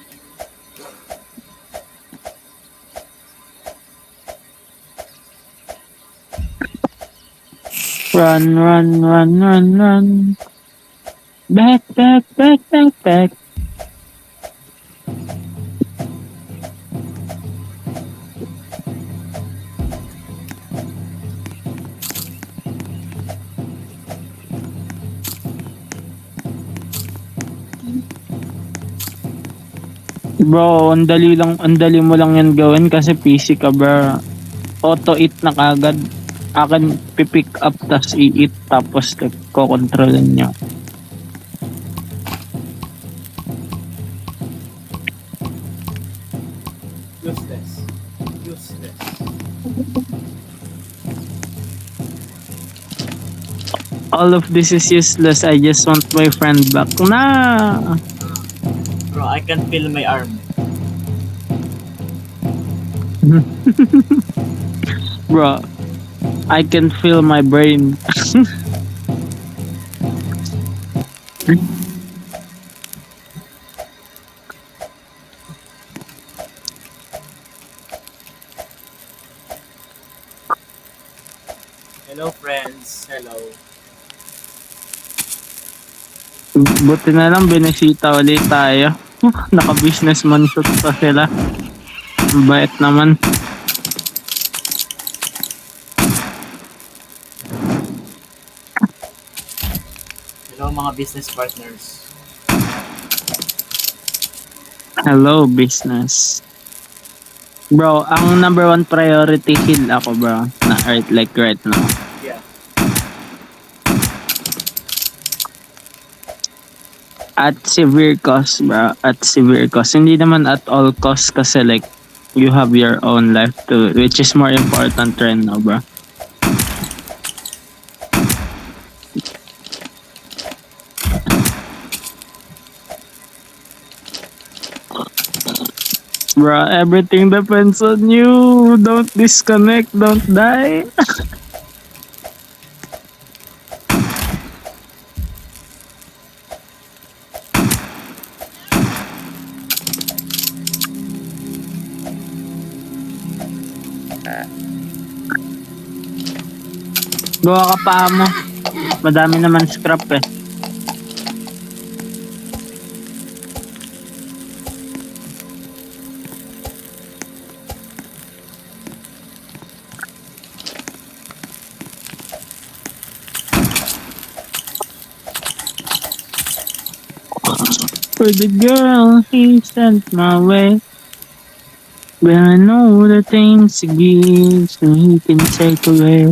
Run, run, run, run, run. Back, back, back, back, back. Bro, ang dali mo lang yan gawin kasi PC ka bro. Auto eat na kagad. Akin pipick up tas i-eat tapos ko-controlin niya. Useless. Useless. All of this is useless. I just want my friend back. Na! Bro, I can feel my arm. Bro, I can feel my brain. Hello, friends. Hello. Buti na lang binisita ulit tayo. Naka-businessman suit pa sila. Ang bait naman. Hello, mga business partners. Hello, business. Bro, ang number one priority heal ako bro. Na right now. Yeah. At severe cost bro. At severe cost. Hindi naman at all cost kasi like you have your own life too. Which is more important right now bro. Bro, everything depends on you. Don't disconnect. Don't die. Gawa ka pa mo. Madami naman scrap eh. For the girl he sent my way. But I know the things he gives so he can take away.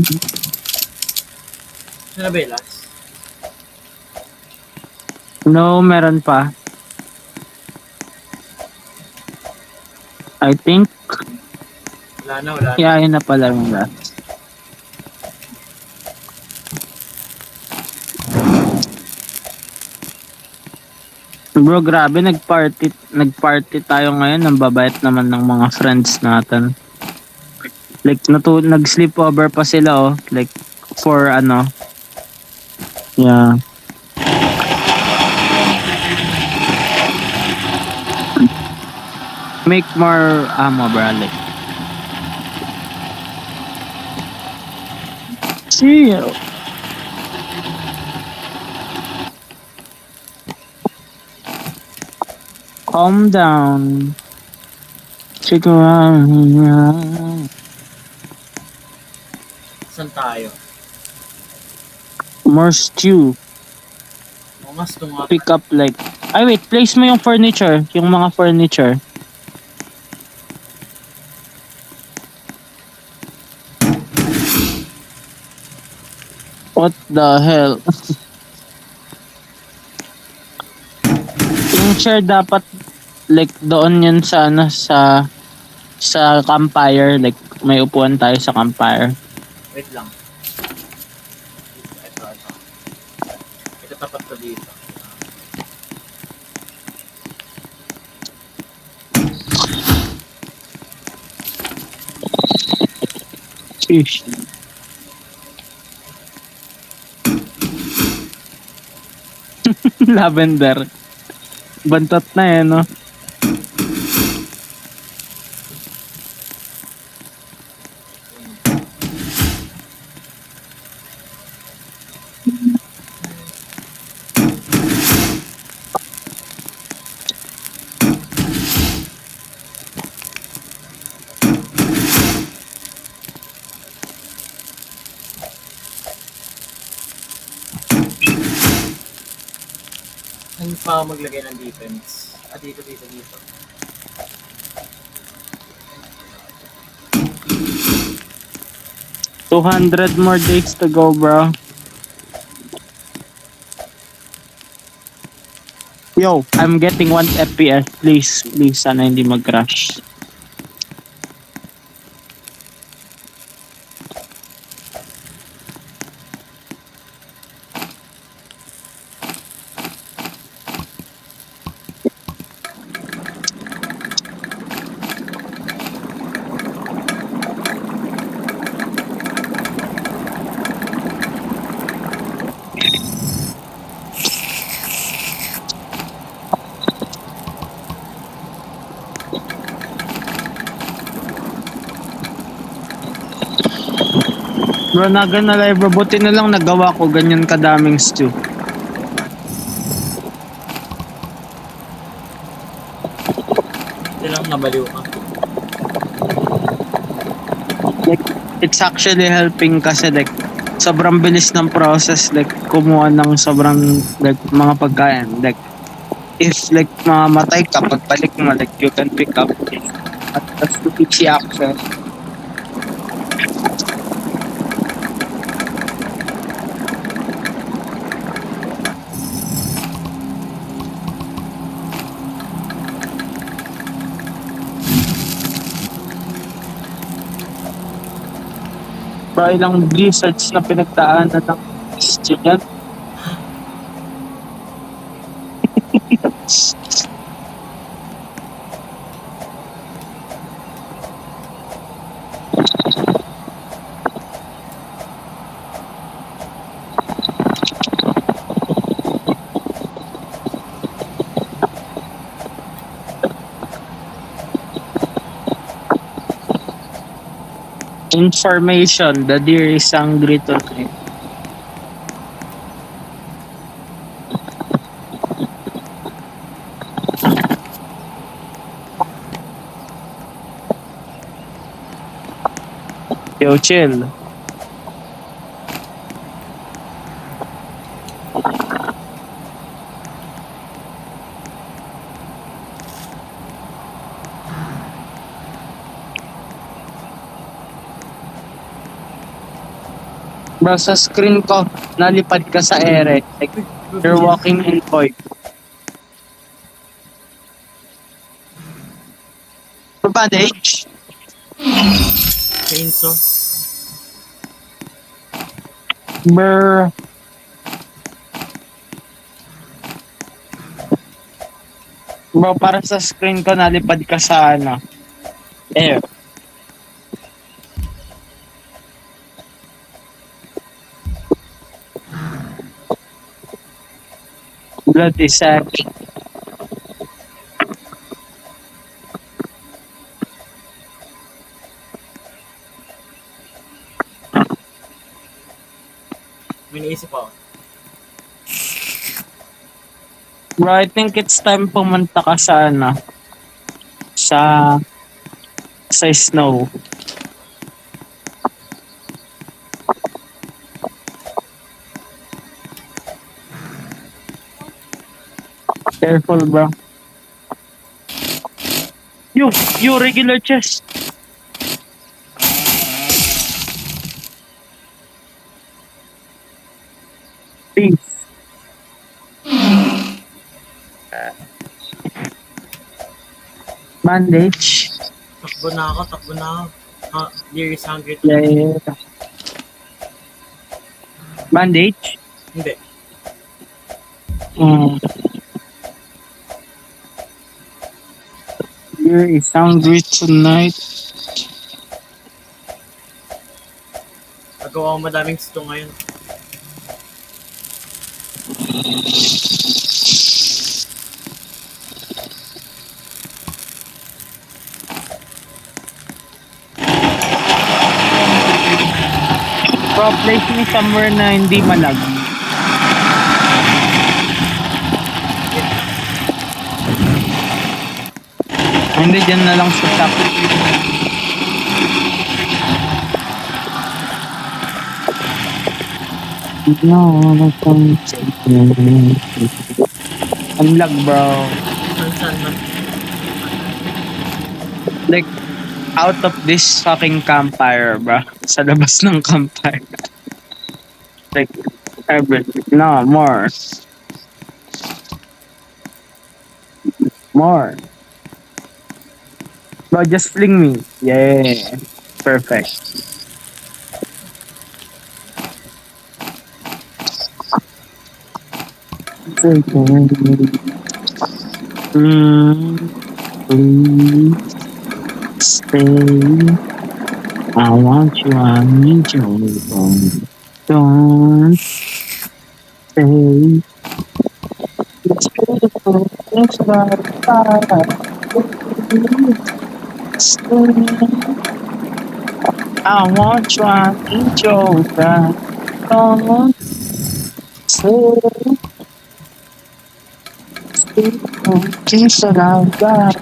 Sino ba yung last? No, meron pa. I think, Wala na, wala na. yeah, yun na pala yung last. Bro, grabe, nagparty tayo ngayon. Ang babait naman ng mga friends natin. Like, nag-sleep over pa sila, oh. Like, for ano. Yeah. Make more ammo, bro. Like. Chill. Calm down. Check around. Saan tayo? More stew. O mas tunga. Pick up like... Ay wait, place mo yung furniture. Yung mga furniture. What the hell? Yung chair dapat like doon yun sa ano sa campfire, like may upuan tayo sa campfire. Wait lang. Ito. Ito tapat ko dito. Sheesh. Lavender. Bantot na eh, no? Saan pa maglagay ng defense? Dito. 200 more days to go, bro. Yo, I'm getting 1 FPS. Please, sana hindi mag-crash. Bro, naga na live, bro. Buti na lang nagawa ko ganyan kadaming stew. Hindi lang nabaliw ka. Like, it's actually helping kasi like, sobrang bilis ng process, like, kumuha ng sobrang, like, mga pagkain. Like, if, like, mamatay ka, pagbalik mo, like, you can pick up at that's the easy access. Bro, ilang blizzards na pinagdaanan ng Christian. Information, the deer is hungry tonight. Yo, chill. Bro, sa screen ko, nalipad ka sa ere. Like, you're walking in void. Bandage? Chainsaw. Brr. Bro, para sa screen ko, nalipad ka sa ano, air. Blood is sacking. May naisip ako. Bro, I think it's time pumunta ka sa ano, sa snow. Careful, bro. You regular chest. Please. Bandage. Takbo na ako, takbo na ako. Deer is hungry too. Yeah. Bandage. Hindi. Here is hungry tonight. Nagawa ko madaming stew ngayon. Bro, place me somewhere na hindi malag. Hindi, dyan na lang sa top. No, ang lag, bro. Saan man. Like, out of this fucking campfire, bro. Sa labas ng campfire. Like, everything. No, more. More. Bro, just fling me. Yeah. Perfect. Please stay. I want you, I need you. Don't stay. It's beautiful. It's I want you, I need you. Don't stay. Kiss that I've got.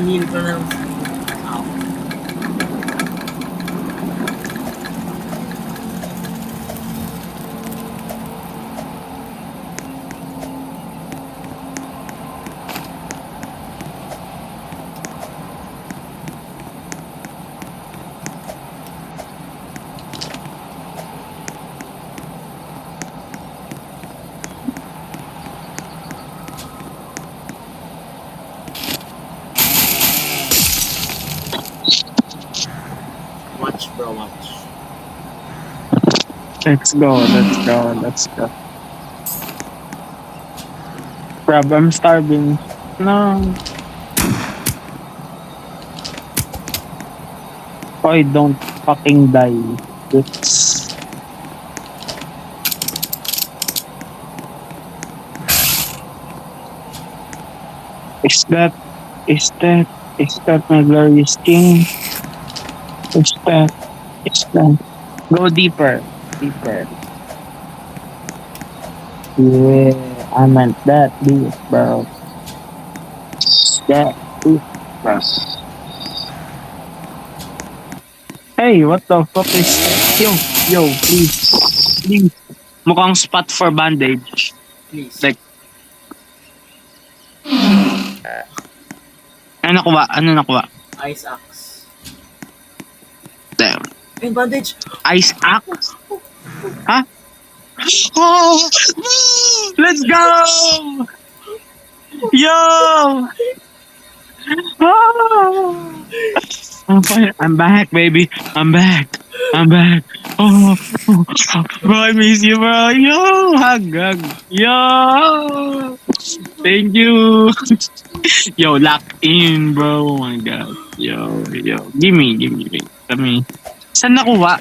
Inil ko na lang. Ow. Watch, bro, watch. Let's go, let's go, let's go. Rob, I'm starving. No. I don't fucking die. It's... Is that my glorious king? Is that? Go deeper. Yeah, I meant that deep, bro. That deep, bro. Hey, what the fuck is that? Yo, please. Mukhang spot for bandage. Please. Like, ano nakuha? Ice axe. Damn. Ayun, bandage. Ice axe? Huh? Oh! Let's go! Yo! Oh! I'm back, baby. I'm back. Oh, bro, I miss you, bro. Yo, hug. Yo, thank you. Yo, lock in, bro. Oh my god. Yo. Give me. Kami. Saan nakuha?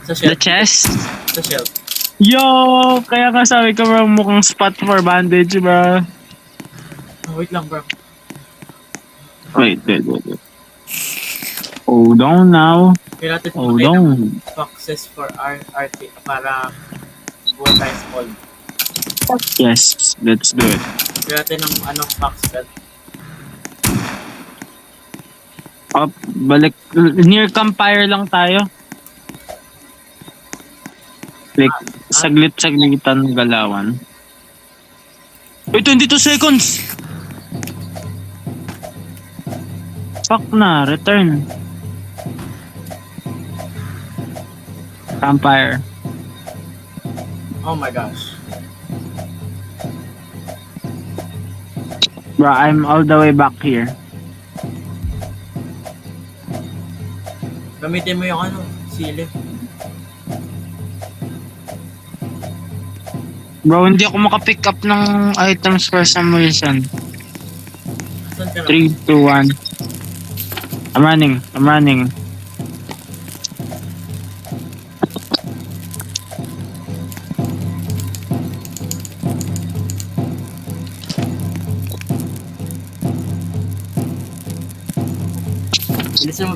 Sa shelf. The chest? Sa shelf. Yo, kaya nga sabi ko, bro, mukhang spot for bandage, bro. Oh, wait lang, bro. Wait. Hold on now. Kaya natin Hold pumatay ng on. foxes for our RT para buwan tayo small. Yes, let's do it. Kaya natin ng fox pet. Up, balik. Near campfire lang tayo. Like, saglit-saglitan galawan. Wait, 22 seconds! Fuck na, return. Campfire. Oh my gosh. Bro, I'm all the way back here. Gamitin mo yung ano, silip. Bro, hindi ako makapick up ng items for some reason. Saan ka na? 3, 2, 1. I'm running.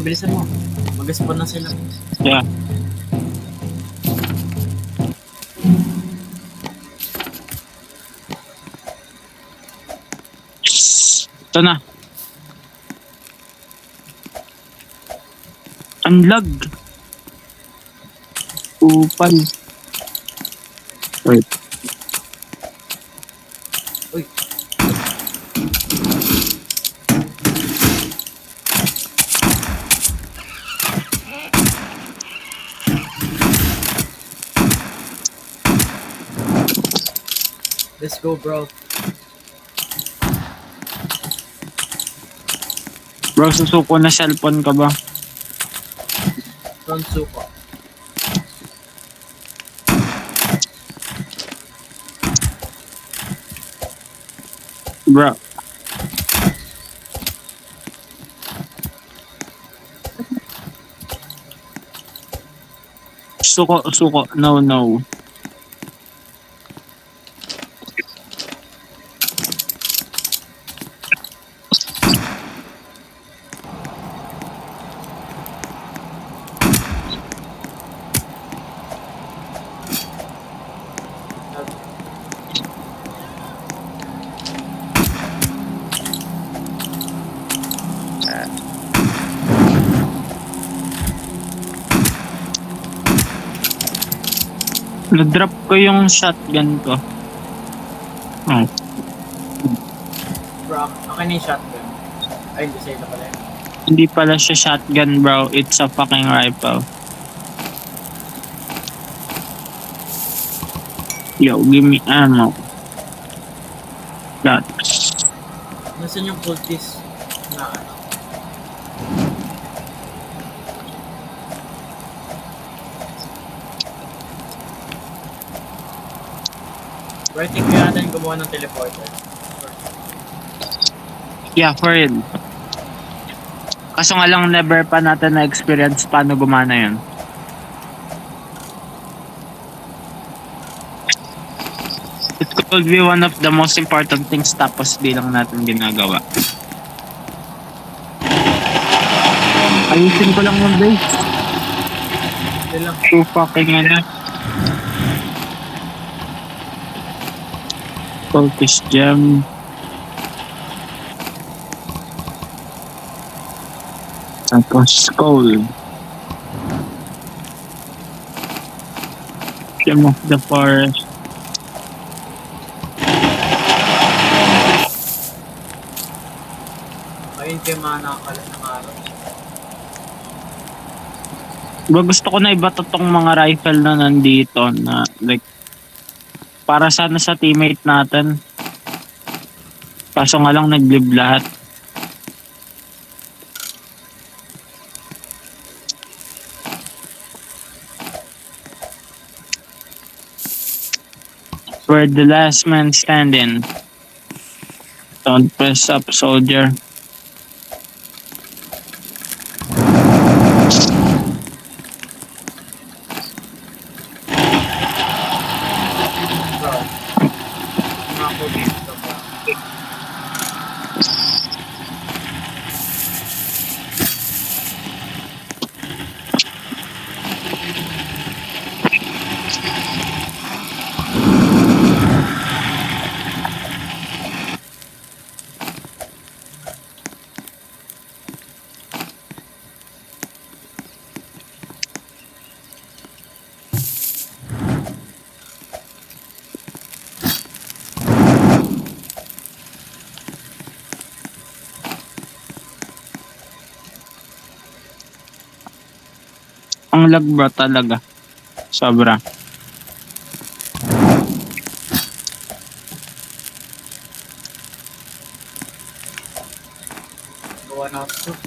Bilisan mo. Mag-spawn na sila. Yeah. Ito na. Unlag. Upal. Wait. Uy. Let's go, bro. Bro, susuko na cellphone ka ba? Front suko. Bro. Suko. No. Na-drop ko yung shotgun ko. Oh. Bro, akin na yung shotgun. Ay, hindi sa'yo na pala yun. Hindi pala siya shotgun, bro. It's a fucking rifle. Yo, give me ammo. That's... Nasaan yung cultist na ano? Bro, I think kaya natin gumawa ng teleporter. Yeah, for real. Kaso nga lang never pa natin na-experience paano gumana yun. It could be one of the most important things tapos di lang natin ginagawa. Ayusin ko lang yung base. Hindi lang. Too fucking ano. Focus gem. Tapos skull. Gem of the forest. Ayun kayo mga nakakalat ng araw. Bro, gusto ko na iba tong mga rifle na nandito na like para sana sa teammate natin. Kaso nga lang nag-live lahat. We're the last man standing. Don't press up, soldier. Bro, mga cultist to, bro. Sobrang lag bro talaga. Sobra. Gawa na ako.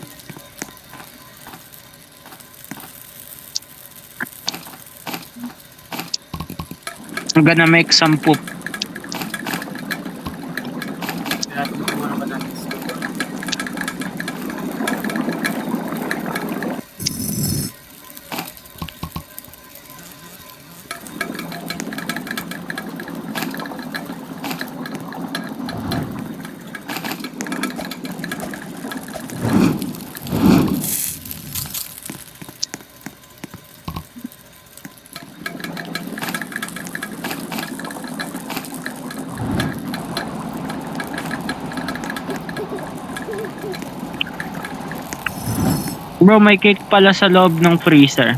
I'm gonna make some poop. Kaya tumutuwa naman natin sa Bro, may cake pala sa loob ng freezer.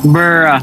Bruh.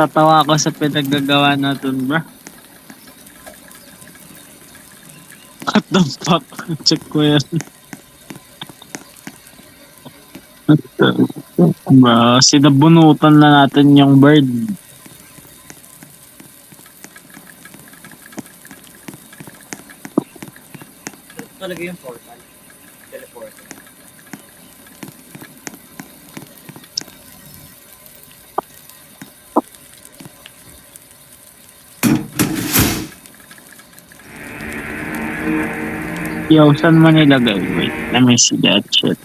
Tatawa ako sa pinaggagawa natin, bro. What the fuck? Check ko yan. Bro, sinabunutan na natin yung bird. Ito talaga yung portal. Teleporter. Yo, saan mo nilagay? Wait, let me see that shit.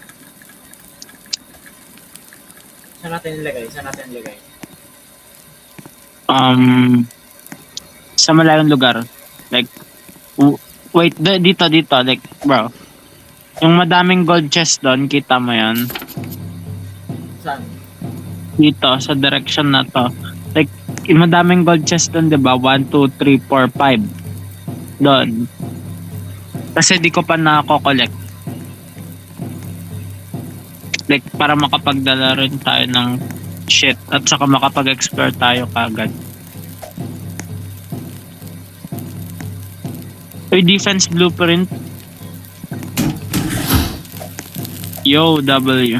Saan natin nilagay? Saan natin nilagay? Sa malayong lugar. Like, wait, dito, like, bro. Yung madaming gold chest doon, kita mo yan? Saan? Dito, sa direction na to. Like, yung madaming gold chest doon, diba? 1, 2, 3, 4, 5. Doon. Kasi di ko pa nako-collect. Like, para makapagdala rin tayo ng shit at saka makapag-explore tayo kagad. Uy, defense blueprint. Yo, W.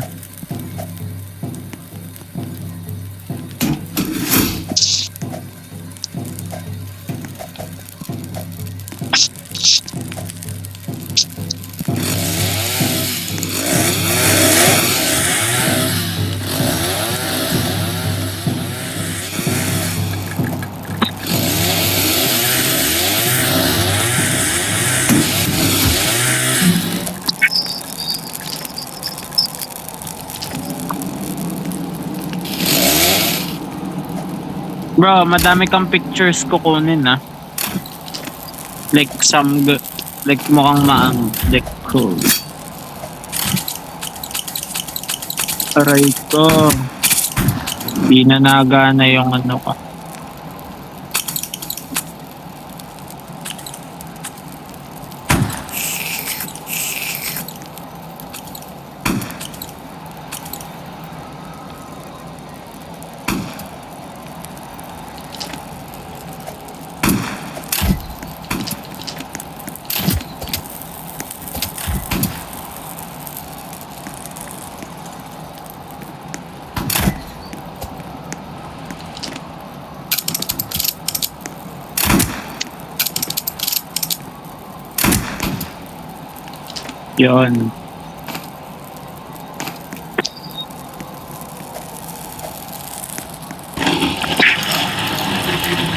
Bro, madami kang pictures kukunin ah. Like like mukhang maang like cool. Aray ko. Di na nagana yung ano ka. Yun.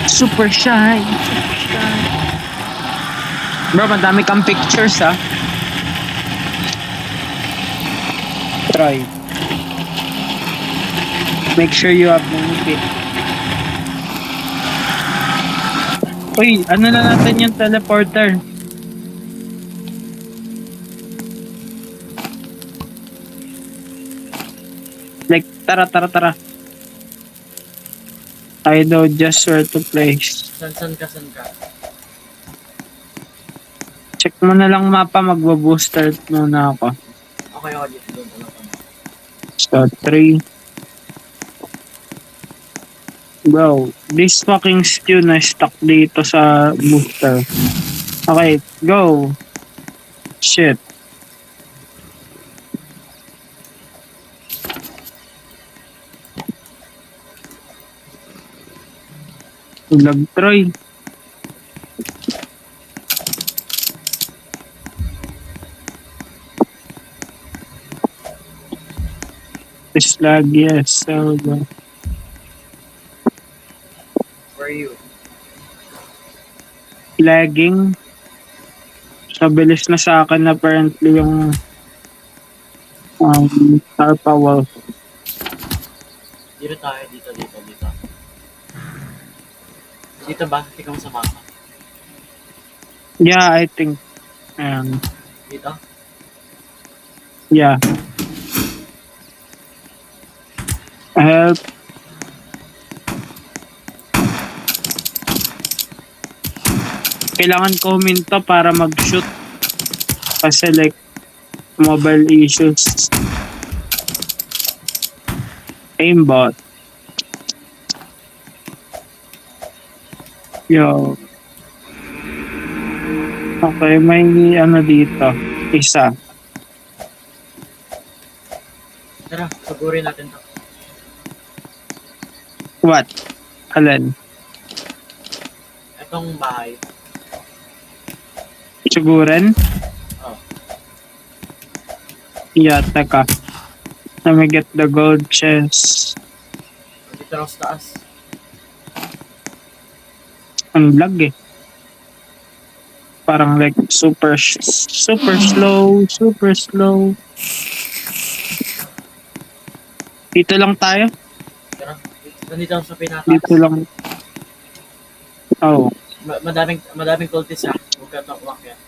Super shy. Bro, madami kang pictures ah. Troy. Make sure you have the kit. Uy, ano na natin yung teleporter? Like, tara. I know just where to place. San ka? Check mo na lang mapa, magbo-booster muna ako. Okay, ako dito doon. Alam ko na. So, 3. Bro, this fucking stew na stuck dito sa booster. Okay, go. Shit. Lag, Troy. This lag, yes. So, Where are you? lagging. So, bilis na sa akin apparently yung star power. Dito tayo, dito. Dito ba? Ikaw sa mapa. Yeah, I think. Dito? Yeah. Help. Kailangan ko huminto para mag-shoot. Kasi like, mobile issues. Aimbot. Yo. Okay, may ano dito. Isa. Tara, sugurin natin to. What? Alin? Itong bahay. Siguran? Oh. Yeah, teka. Let me get the gold chest. Dito lang sa taas. Ang lag eh. Parang like super slow. Dito lang tayo. Tara, nandito lang sa pinaka. Dito lang. Oh. Madaming cultists ha. Huwag ka takwak yan.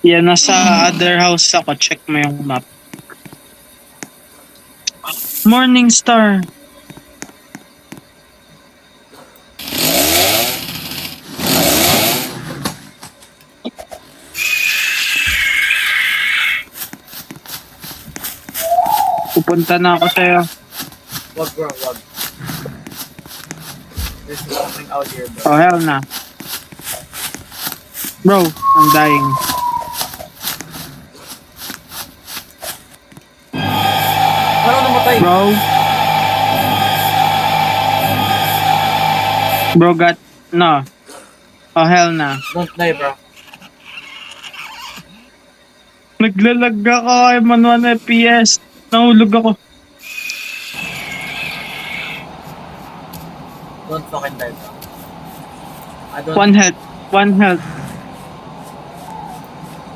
Yan, nasa other house ako. Check mo yung map. Morning Star. Pupunta na ako sa'yo. Wag bro, wag. There's something out here bro. Oh, hell na. Bro, I'm dying. Parang namatay. Bro got... No. Oh, hell na. Don't die bro. Naglalag ako kay 1 FPS. Nahulog ako. Don't fucking die bro. I don't... One health.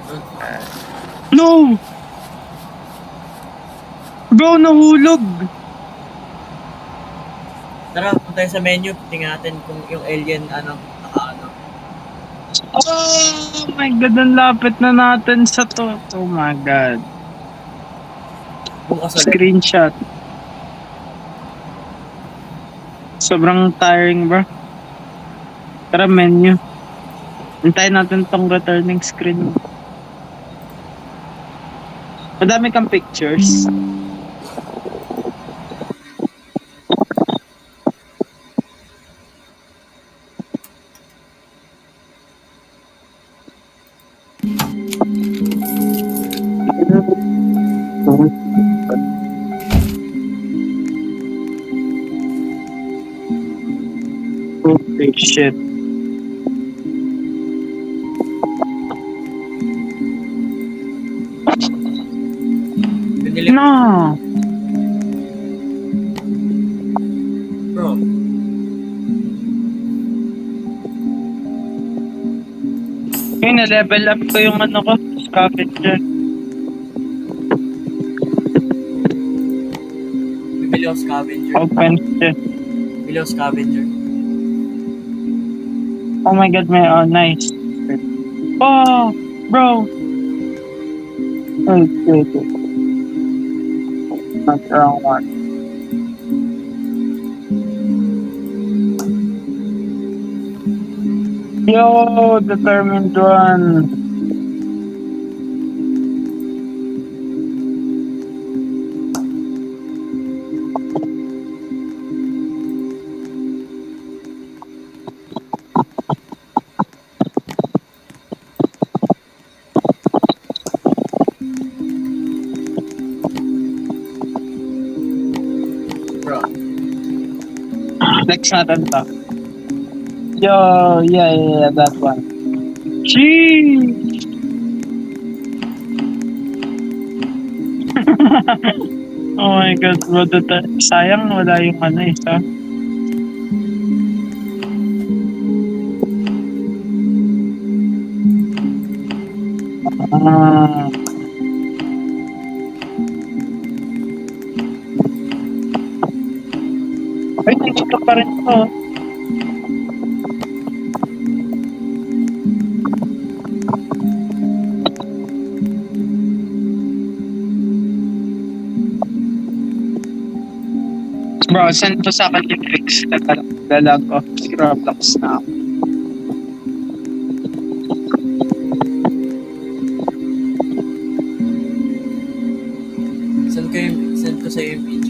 Don't... No! Bro, nahulog! Tara, punta tayo sa menu. Tingnan natin kung yung alien nakaano. Oh my god, ang lapit na natin sa to. Oh my god. Bukas ulit. Screenshot. Sobrang tiring, bro. Tara, menu. Hintayin natin tong returning screen. Madami kang pictures. Holy shit. Pinili No! bro. Yun, na-level up ko yung ano ko, scavenger. Below scavenger. Open shift. Below scavenger. Oh my god, may nice. Oh, bro. Wait. Not the wrong one. Yo, determined one. Bro. Next natin to. Yo, yeah, that one. Sheesh! Oh my god, sayang wala yung isa. Ah. Ay, nandito pa rin to. Bro, send to sa akin yung tricks. Lalag ko. Si Roblox na ako. Send ko sa yung